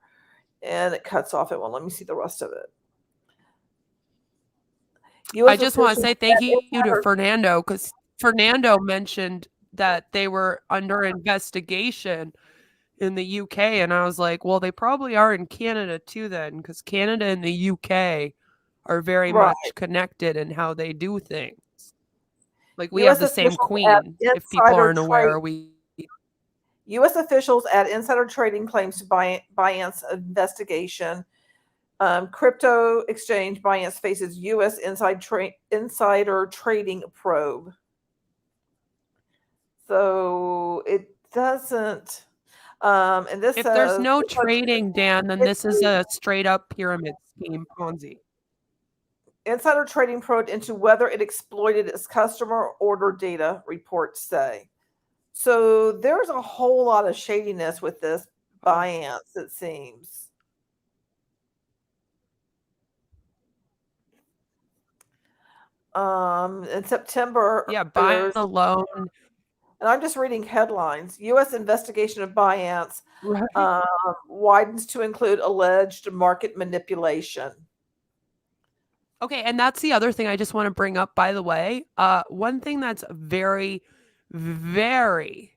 and it cuts off. It won't let me see the rest of it. I just want to say thank you to Fernando, because Fernando mentioned that they were under investigation in the UK, and I was like, well, they probably are in Canada too then, because Canada and the UK are very much connected in how they do things. Like we have the same queen, if people aren't aware. U.S. officials add insider trading claims to Binance investigation. Crypto exchange Binance faces U.S. insider trading probe. So it doesn't. And this if there's no trading, Dan, then this is a straight up pyramid scheme Ponzi. Insider trading probed into whether it exploited its customer order data, reports say. So there's a whole lot of shadiness with this Binance, it seems. In September, Binance alone. And I'm just reading headlines. U.S. investigation of Binance widens to include alleged market manipulation. Okay, and that's the other thing I just want to bring up, by the way. One thing that's very, very,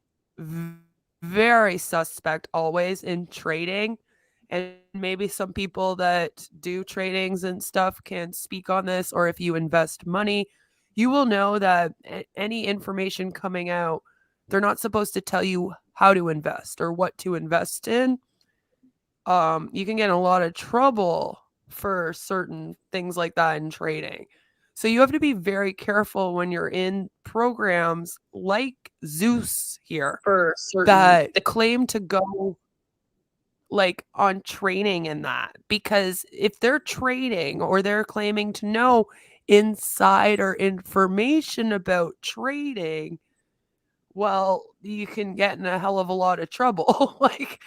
very suspect always in trading, and maybe some people that do tradings and stuff can speak on this, or if you invest money, you will know that any information coming out, they're not supposed to tell you how to invest or what to invest in. You can get in a lot of trouble for certain things like that in trading. So you have to be very careful when you're in programs like Zeus here that claim to go like on training in that, because if they're trading or they're claiming to know insider information about trading, well, you can get in a hell of a lot of trouble. Like,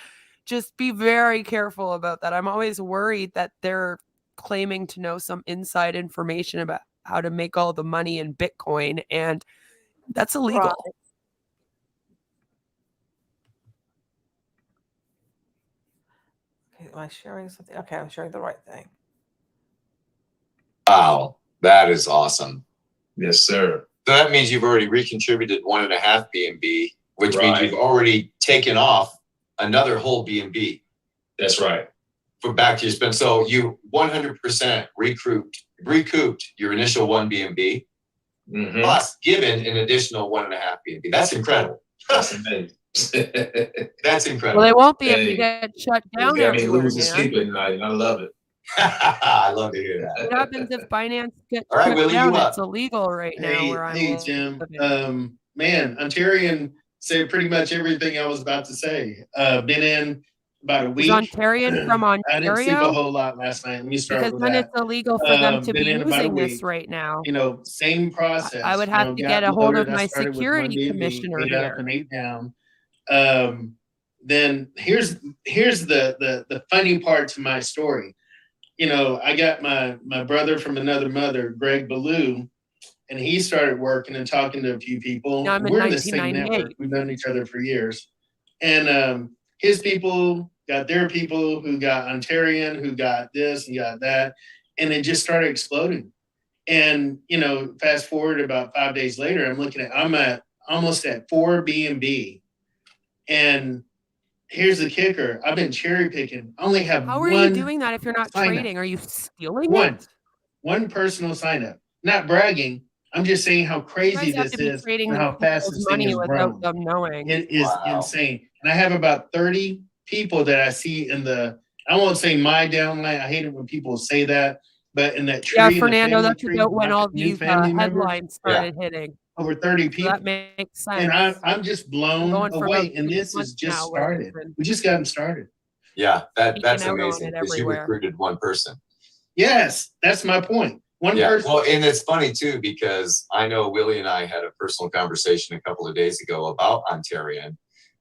just be very careful about that. I'm always worried that they're claiming to know some inside information about how to make all the money in Bitcoin, and that's illegal. Right. Okay, am I sharing something? Okay, I'm sharing the right thing. Wow, that is awesome. Yes, sir. So that means you've already recontributed 1.5 BNB, which means you've already taken off another whole BNB. That's right. For back to your spend. So you 100% recouped your initial 1 BNB, plus given an additional 1.5 BNB. That's incredible. That's amazing. That's incredible. Well, they won't be able to get shut down. You got me losing sleep at night, and I love it. I love to hear that. What happens if Binance gets all right, shut Willie, down? you up. It's illegal right now where I'm Hey, Tim. Man, Ontarian said pretty much everything I was about to say. Been in about a week. Is Ontarian from Ontario? I didn't sleep a whole lot last night. Let me start because with then that. It's illegal for them to be using this right now. You know, same process. I would have to get a hold of my security commissioner here. Up and 8 down. Then here's the funny part to my story. You know, I got my brother from another mother, Greg Ballou, and he started working and talking to a few people. Now I'm in We're in the same 1998. network. We've known each other for years. And his people got their people who got Ontarian, who got this and got that. And it just started exploding. And, you know, fast forward about 5 days later, I'm almost at 4 B&B. And here's the kicker. I've been cherry picking. I only have How are one you doing that if you're not sign up. trading? Are you stealing One. it? One personal sign up. Not bragging. I'm just saying how You guys crazy have this to be is trading and how fast people's this thing money has without grown. them knowing. It is Wow. insane. And I have about 30 people that I see in the, I won't say my downline. I hate it when people say that, but in that tree, Yeah, in the Fernando, family that's tree, about when my all new these family members, headlines started hitting. over 30 So people. that makes sense. And I'm just blown going for away. about And 6 this is months just now where they've started. been We just gotten started. Yeah, that's geeking out on amazing it because you everywhere. recruited one person. Yes, that's my point. One person. Well, and it's funny too, because I know Willie and I had a personal conversation a couple of days ago about Ontarian,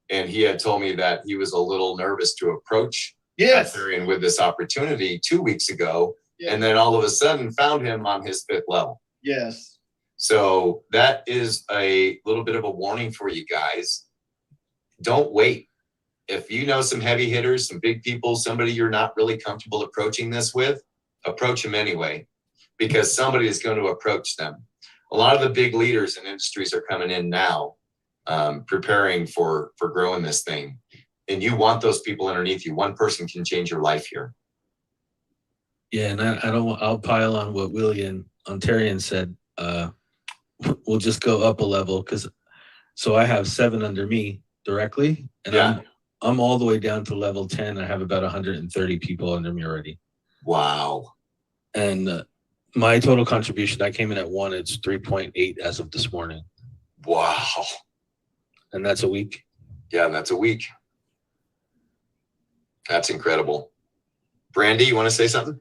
and he had told me that he was a little nervous to approach Yes. Ontarian with this opportunity 2 weeks ago, Yeah. and then all of a sudden found him on his 5th level. Yes. So that is a little bit of a warning for you guys. Don't wait. If you know some heavy hitters, some big people, somebody you're not really comfortable approaching this with, approach them anyway, because somebody is going to approach them. A lot of the big leaders in industries are coming in now, preparing for growing this thing. And you want those people underneath you. One person can change your life here. Yeah, and I'll pile on what Willie and Ontarian said. We'll just go up a level so I have 7 under me directly, and I'm all the way down to level 10. I have about 130 people under me already. Wow. And my total contribution, I came in at 1. It's 3.8 as of this morning. Wow. And that's a week. Yeah, that's a week. That's incredible. Brandy, you want to say something?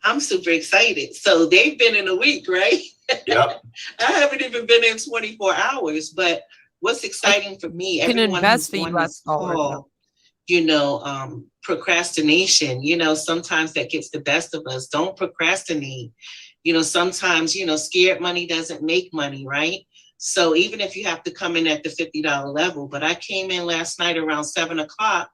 I'm super excited. So they've been in a week, right? Yep. I haven't even been in 24 hours, but what's exciting for me, You can everyone invest who's the on US this dollar, call, procrastination, sometimes that gets the best of us. Don't procrastinate. Sometimes, scared money doesn't make money, right? So even if you have to come in at the $50 level, but I came in last night around 7 o'clock,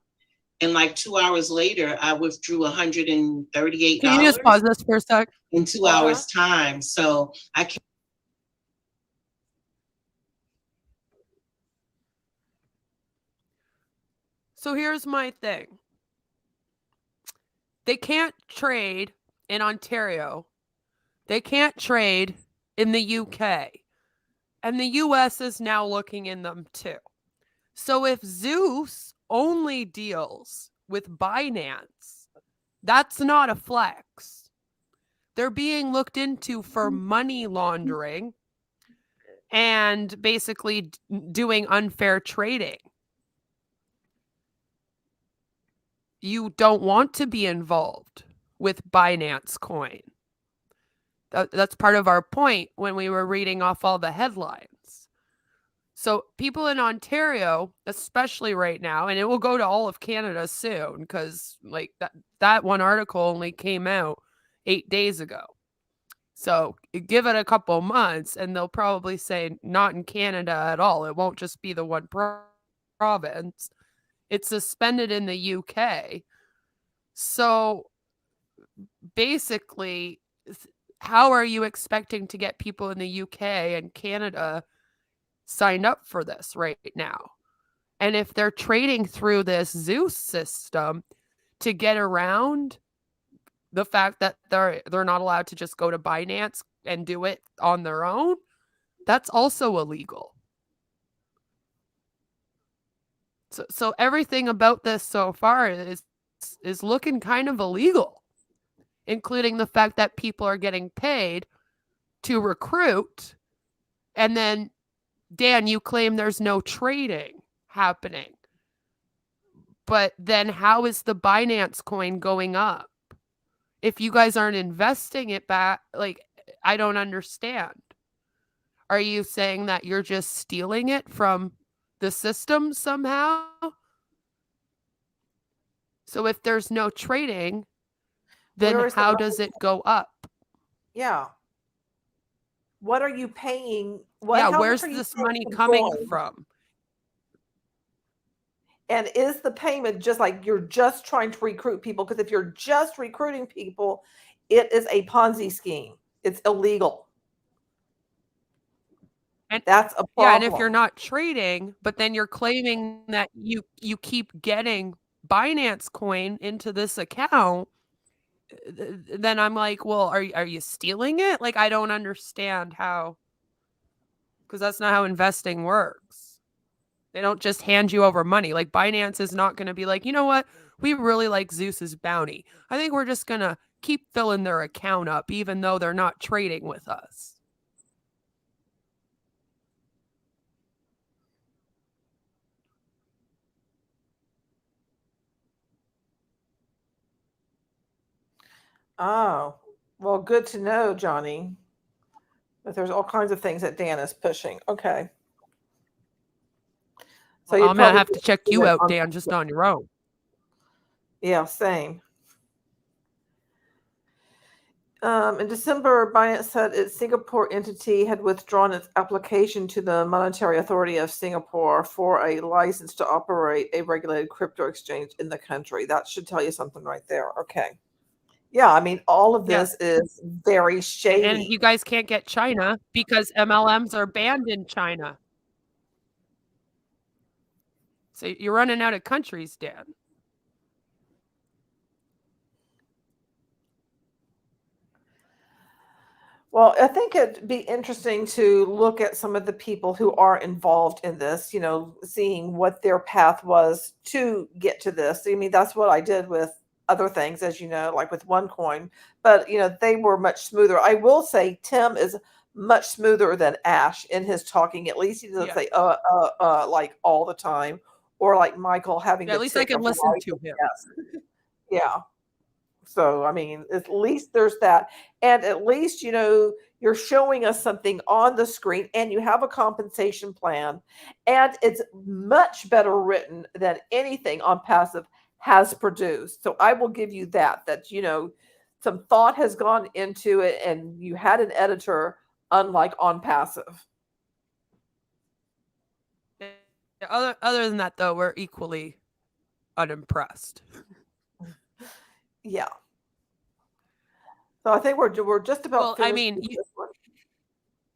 and like 2 hours later, I withdrew $138. Can you just pause this for a sec? In 2 hours time. So I can. So here's my thing. They can't trade in Ontario. They can't trade in the UK. And the US is now looking in them too. So if Zeus only deals with Binance, that's not a flex. They're being looked into for money laundering and basically doing unfair trading. You don't want to be involved with Binance Coin. That's part of our point when we were reading off all the headlines. So people in Ontario, especially right now, and it will go to all of Canada soon, because like that one article only came out 8 days ago. So give it a couple months and they'll probably say not in Canada at all. It won't just be the one province. It's suspended in the UK. So basically, how are you expecting to get people in the UK and Canada signed up for this right now? And if they're trading through this Zeus system to get around the fact that they're not allowed to just go to Binance and do it on their own, that's also illegal. So everything about this so far is looking kind of illegal, including the fact that people are getting paid to recruit. And then, Dan, you claim there's no trading happening. But then how is the Binance coin going up? If you guys aren't investing it back, like, I don't understand. Are you saying that you're just stealing it from the system somehow? So if there's no trading, then how does it go up? Yeah. What are you paying? Where's this money coming from? And is the payment just like you're just trying to recruit people? Because if you're just recruiting people, it is a Ponzi scheme. It's illegal. And That's a yeah, problem. and if you're not trading, but then you're claiming that you keep getting Binance coin into this account, then I'm like, well, are you stealing it? Like, I don't understand how, because that's not how investing works. They don't just hand you over money. Like, Binance is not going to be like, you know what? We really like Zeus's Bounty. I think we're just going to keep filling their account up, even though they're not trading with us. Oh, well, good to know, Johnny. But there's all kinds of things that Dan is pushing. Okay. So Well, you I'm going to probably have to check you out, Dan, just on your own. Yeah, same. In December, Binance said its Singapore entity had withdrawn its application to the Monetary Authority of Singapore for a license to operate a regulated crypto exchange in the country. That should tell you something right there. Okay. Yeah, I mean, all of this is very shady. And you guys can't get China because MLMs are banned in China. So you're running out of countries, Dan. Well, I think it'd be interesting to look at some of the people who are involved in this, seeing what their path was to get to this. I mean, that's what I did with other things, as you know, like with OneCoin, but they were much smoother. I will say Tim is much smoother than Ash in his talking. At least he doesn't say like all the time, or like Michael having at least I can listen to him. Yeah. So, I mean, at least there's that. And at least, you're showing us something on the screen and you have a compensation plan. And it's much better written than anything on Passive has produced. So I will give you that, some thought has gone into it and you had an editor, unlike on Passive. Other than that, though, we're equally unimpressed. Yeah. So I think we're just about. Well, I mean,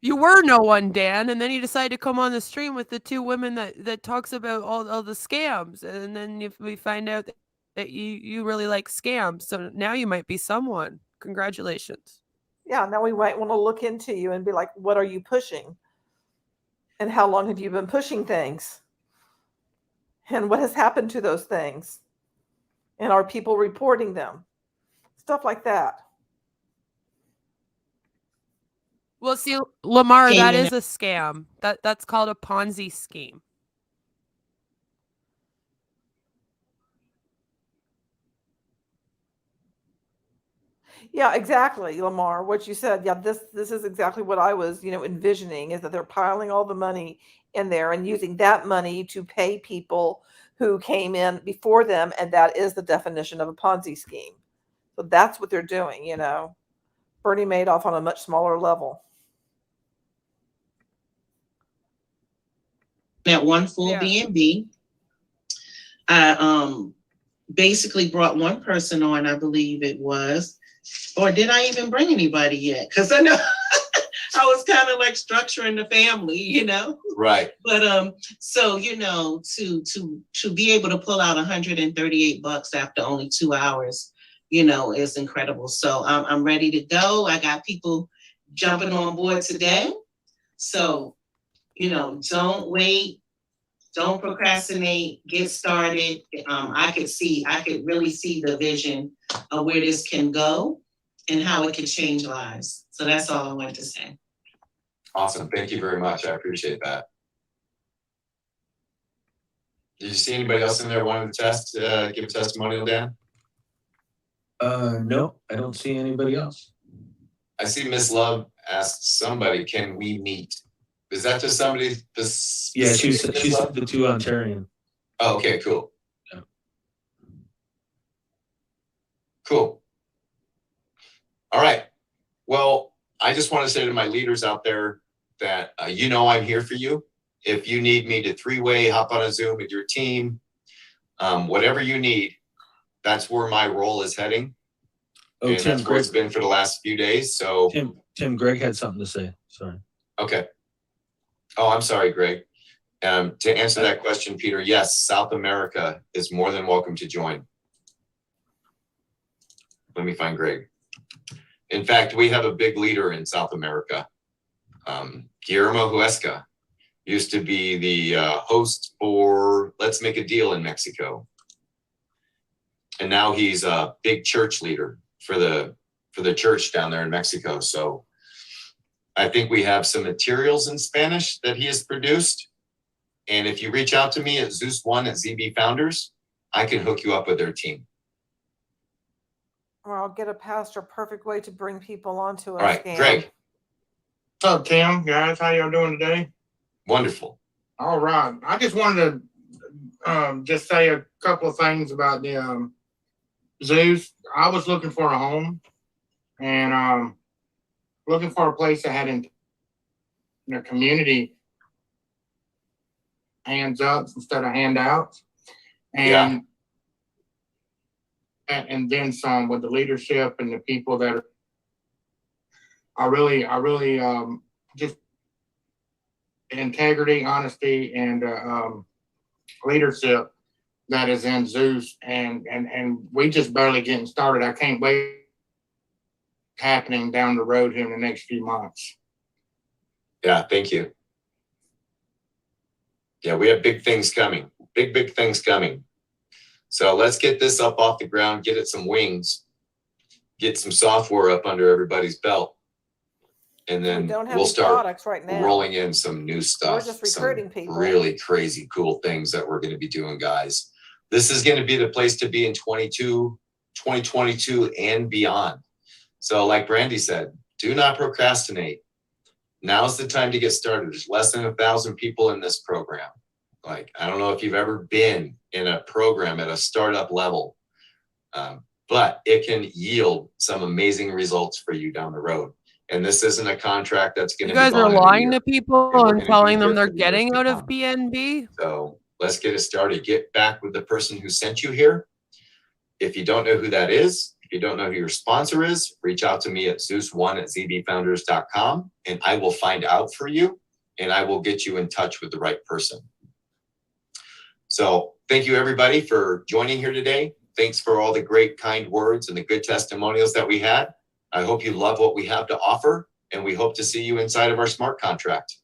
you were no one, Dan, and then you decided to come on the stream with the two women that talks about all the scams, and then if we find out that you really like scams, so now you might be someone. Congratulations. Yeah, now we might want to look into you and be like, what are you pushing? And how long have you been pushing things? And what has happened to those things? And are people reporting them? Stuff like that. Well, see, Lamar, that is a scam. That's called a Ponzi scheme. Yeah, exactly, Lamar. What you said. Yeah, this is exactly what I was, envisioning, is that they're piling all the money in there and using that money to pay people who came in before them, and that is the definition of a Ponzi scheme. So that's what they're doing, Bernie Madoff on a much smaller level. That one full B&B. I basically brought one person on, I believe it was. Or did I even bring anybody yet? Because I know I was kind of like structuring the family, Right. But so to be able to pull out $138 after only 2 hours, is incredible. So I'm ready to go. I got people jumping on board today. So don't wait, don't procrastinate, get started. I could really see the vision of where this can go and how it can change lives. So that's all I wanted to say. Awesome. Thank you very much. I appreciate that. Did you see anybody else in there wanting to give a testimonial, Dan? No, I don't see anybody else. I see Miss Love asked somebody, can we meet? Is that just somebody? Yeah, she's the two Ontarian. Oh, okay, cool. Yeah. Cool. All right. Well, I just want to say to my leaders out there that I'm here for you. If you need me to three-way, hop on a Zoom with your team, whatever you need, that's where my role is heading. Oh, and that's where it's been for the last few days. So Tim, Greg had something to say. Sorry. Okay. Oh, I'm sorry, Greg. To answer that question, Peter, yes, South America is more than welcome to join. Let me find Greg. In fact, we have a big leader in South America. Guillermo Huesca used to be the host for Let's Make a Deal in Mexico. And now he's a big church leader for the church down there in Mexico. So I think we have some materials in Spanish that he has produced. And if you reach out to me at Zeus1 at ZB Founders, I can hook you up with their team. Or I'll get a pastor, perfect way to bring people onto a All right, scam. Greg. What's up, Tim? Guys, how y'all doing today? Wonderful. All right. I just wanted to just say a couple of things about the Zeus. I was looking for a home and looking for a place that had in the community hands up instead of handouts. And and then some with the leadership and the people that are really just integrity, honesty, and leadership that is in Zeus, and we just barely getting started. I can't wait happening down the road here in the next few months. Yeah, thank you. Yeah, we have big things coming. Big things coming. So let's get this up off the ground, get it some wings, get some software up under everybody's belt. And then We don't have we'll any start products right now. rolling in some new stuff. We're just recruiting some people. Really crazy, cool things that we're going to be doing, guys. This is going to be the place to be in 2022 and beyond. So like Brandy said, do not procrastinate. Now's the time to get started. There's less than 1,000 people in this program. Like, I don't know if you've ever been in a program at a startup level, but it can yield some amazing results for you down the road. And this isn't a contract that's going to You guys are lying to people we're and gonna telling be them here they're for the years getting to out of come. BNB. So let's get it started. Get back with the person who sent you here. If you don't know who that is, if you don't know who your sponsor is, reach out to me at Zeus1@zbfounders.com and I will find out for you and I will get you in touch with the right person. So thank you everybody for joining here today. Thanks for all the great kind words and the good testimonials that we had. I hope you love what we have to offer and we hope to see you inside of our smart contract.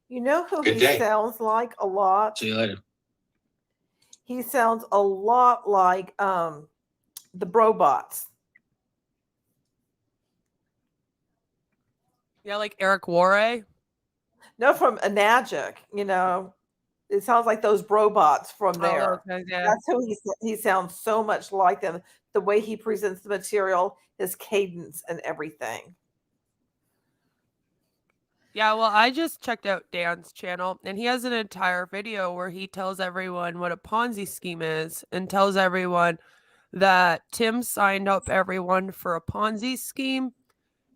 You know who Good he day. sounds like a lot? See you later. He sounds a lot like the Brobots. Yeah, like Eric Warre. No, from Anagic, you know. It sounds like those Brobots from there. Oh, okay, yeah. That's who he sounds so much like them. The way he presents the material, his cadence and everything. Yeah, well, I just checked out Dan's channel, and he has an entire video where he tells everyone what a Ponzi scheme is and tells everyone that Tim signed up everyone for a Ponzi scheme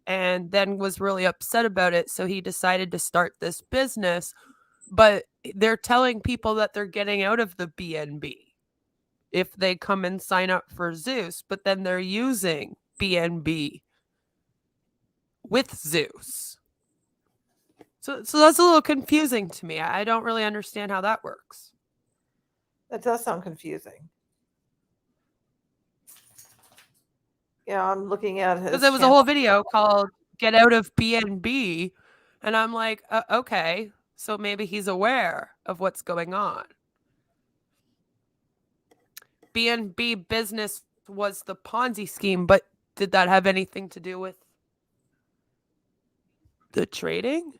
and then was really upset about it. So he decided to start this business, but they're telling people that they're getting out of the BNB if they come and sign up for Zeus, but then they're using BNB with Zeus. So that's a little confusing to me. I don't really understand how that works. That does sound confusing. Yeah, I'm looking at his Because there was a whole video called "Get Out of BNB," and I'm like, okay, so maybe he's aware of what's going on. BNB business was the Ponzi scheme, but did that have anything to do with the trading?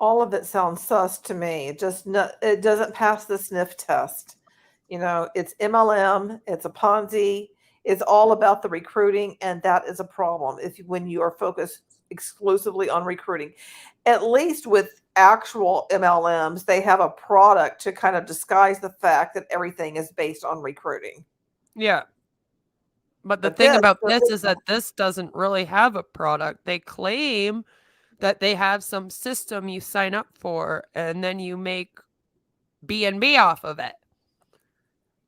all of it sounds sus to me. It doesn't pass the sniff test. You know, it's MLM, it's a Ponzi, it's all about the recruiting, and that is a problem when you are focused exclusively on recruiting. At least with actual MLMs, they have a product to kind of disguise the fact that everything is based on recruiting. Yeah. But the But thing this- about this is that this doesn't really have a product. They claim that they have some system you sign up for and then you make BNB off of it.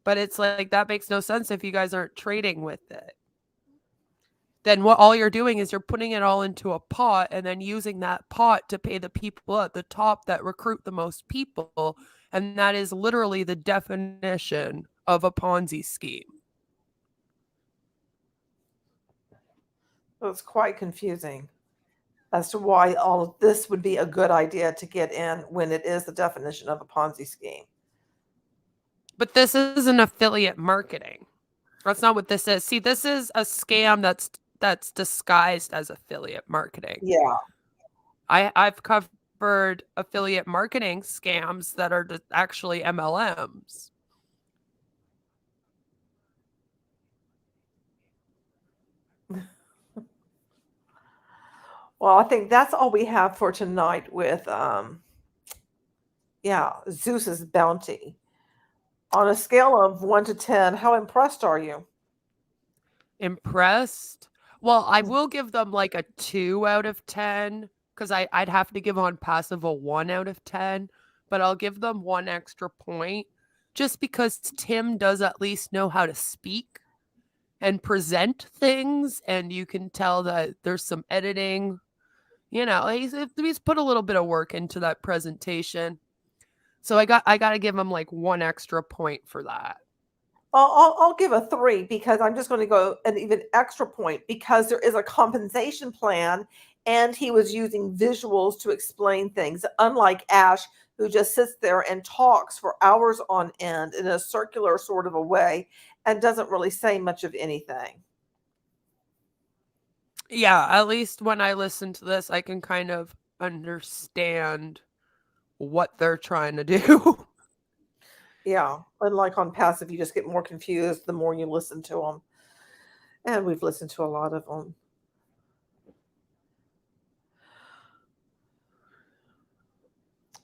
But it's like that makes no sense if you guys aren't trading with it. then what all you're doing is you're putting it all into a pot and then using that pot to pay the people at the top that recruit the most people. And that is literally the definition of a Ponzi scheme. So it's quite confusing as to why all of this would be a good idea to get in when it is the definition of a Ponzi scheme. But this isn't affiliate marketing. That's not what this is. See, this is a scam that's disguised as affiliate marketing. Yeah. I've covered affiliate marketing scams that are actually MLMs. Well, I think that's all we have for tonight with Zeus's Bounty. On a scale of 1 to 10, how impressed are you? Impressed? Well, I will give them like a 2 out of 10 because I'd have to give OnPassive a 1 out of 10, but I'll give them 1 extra point just because Tim does at least know how to speak and present things, and you can tell that there's some editing. You know, he's put a little bit of work into that presentation. So I got to give him like 1 extra point for that. I'll give a 3 because I'm just going to go an even extra point because there is a compensation plan and he was using visuals to explain things, unlike Ash, who just sits there and talks for hours on end in a circular sort of a way and doesn't really say much of anything. Yeah, at least when I listen to this, I can kind of understand what they're trying to do. Yeah, unlike OnPassive, you just get more confused the more you listen to them. And we've listened to a lot of them.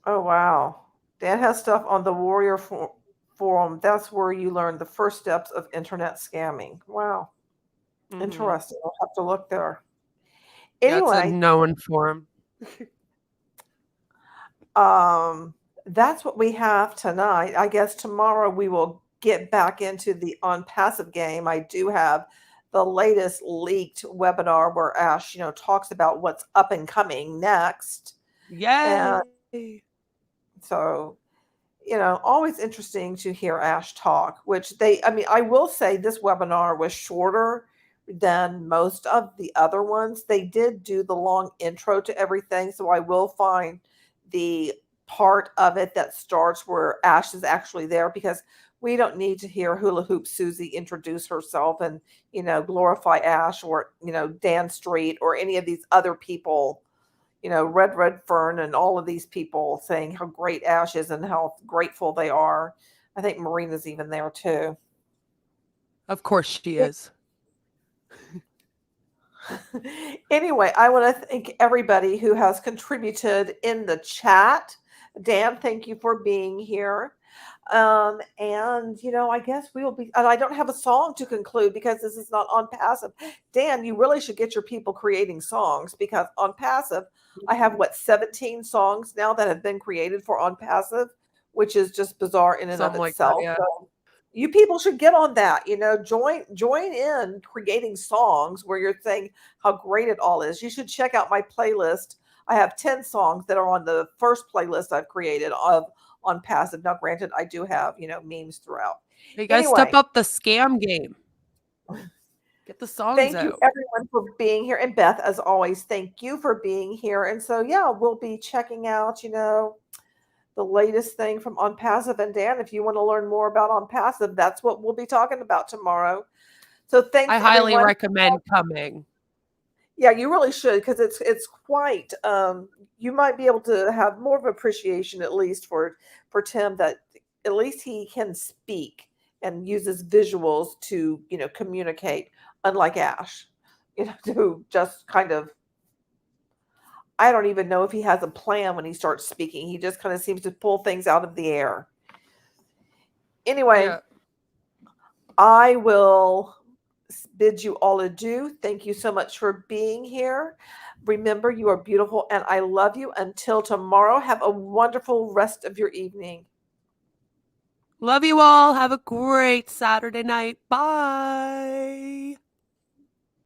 Oh, wow. Dan has stuff on the Warrior Forum. That's where you learn the first steps of internet scamming. Wow. Mhm. Interesting. I'll have to look there. Yeah, it's a Anyway, known forum. that's what we have tonight. I guess tomorrow we will get back into the OnPassive game. I do have the latest leaked webinar where Ash, talks about what's up and coming next. Yay! So, always interesting to hear Ash talk, which I will say this webinar was shorter than most of the other ones. They did do the long intro to everything. So I will find the part of it that starts where Ash is actually there because we don't need to hear Hula Hoop Susie introduce herself and, glorify Ash or, Dan Street or any of these other people, Red Fern and all of these people saying how great Ash is and how grateful they are. I think Marina's even there too. Of course she is. Anyway, I want to thank everybody who has contributed in the chat. Dan, thank you for being here. And, I guess we will be, and I don't have a song to conclude because this is not OnPassive. Dan, you really should get your people creating songs because OnPassive, I have 17 songs now that have been created for OnPassive, which is just bizarre in and Something of like itself. that, yeah. So you people should get on that, join in creating songs where you're saying how great it all is. You should check out my playlist. I have 10 songs that are on the first playlist I've created of OnPassive. Now, granted, I do have, memes throughout. You guys step up the scam game. Get the songs Thank out. you, everyone, for being here. And Beth, as always, thank you for being here. And so, we'll be checking out, the latest thing from OnPassive. And Dan, if you want to learn more about OnPassive, that's what we'll be talking about tomorrow. So thanks. I highly everyone. recommend coming. Yeah, you really should because it's quite. You might be able to have more of appreciation, at least for Tim, that at least he can speak and uses visuals to communicate, unlike Ash, to just kind of. I don't even know if he has a plan when he starts speaking. He just kind of seems to pull things out of the air. Anyway, Yeah. I will bid you all adieu. Thank you so much for being here. Remember, you are beautiful and I love you. Until tomorrow, have a wonderful rest of your evening. Love you all. Have a great Saturday night. Bye.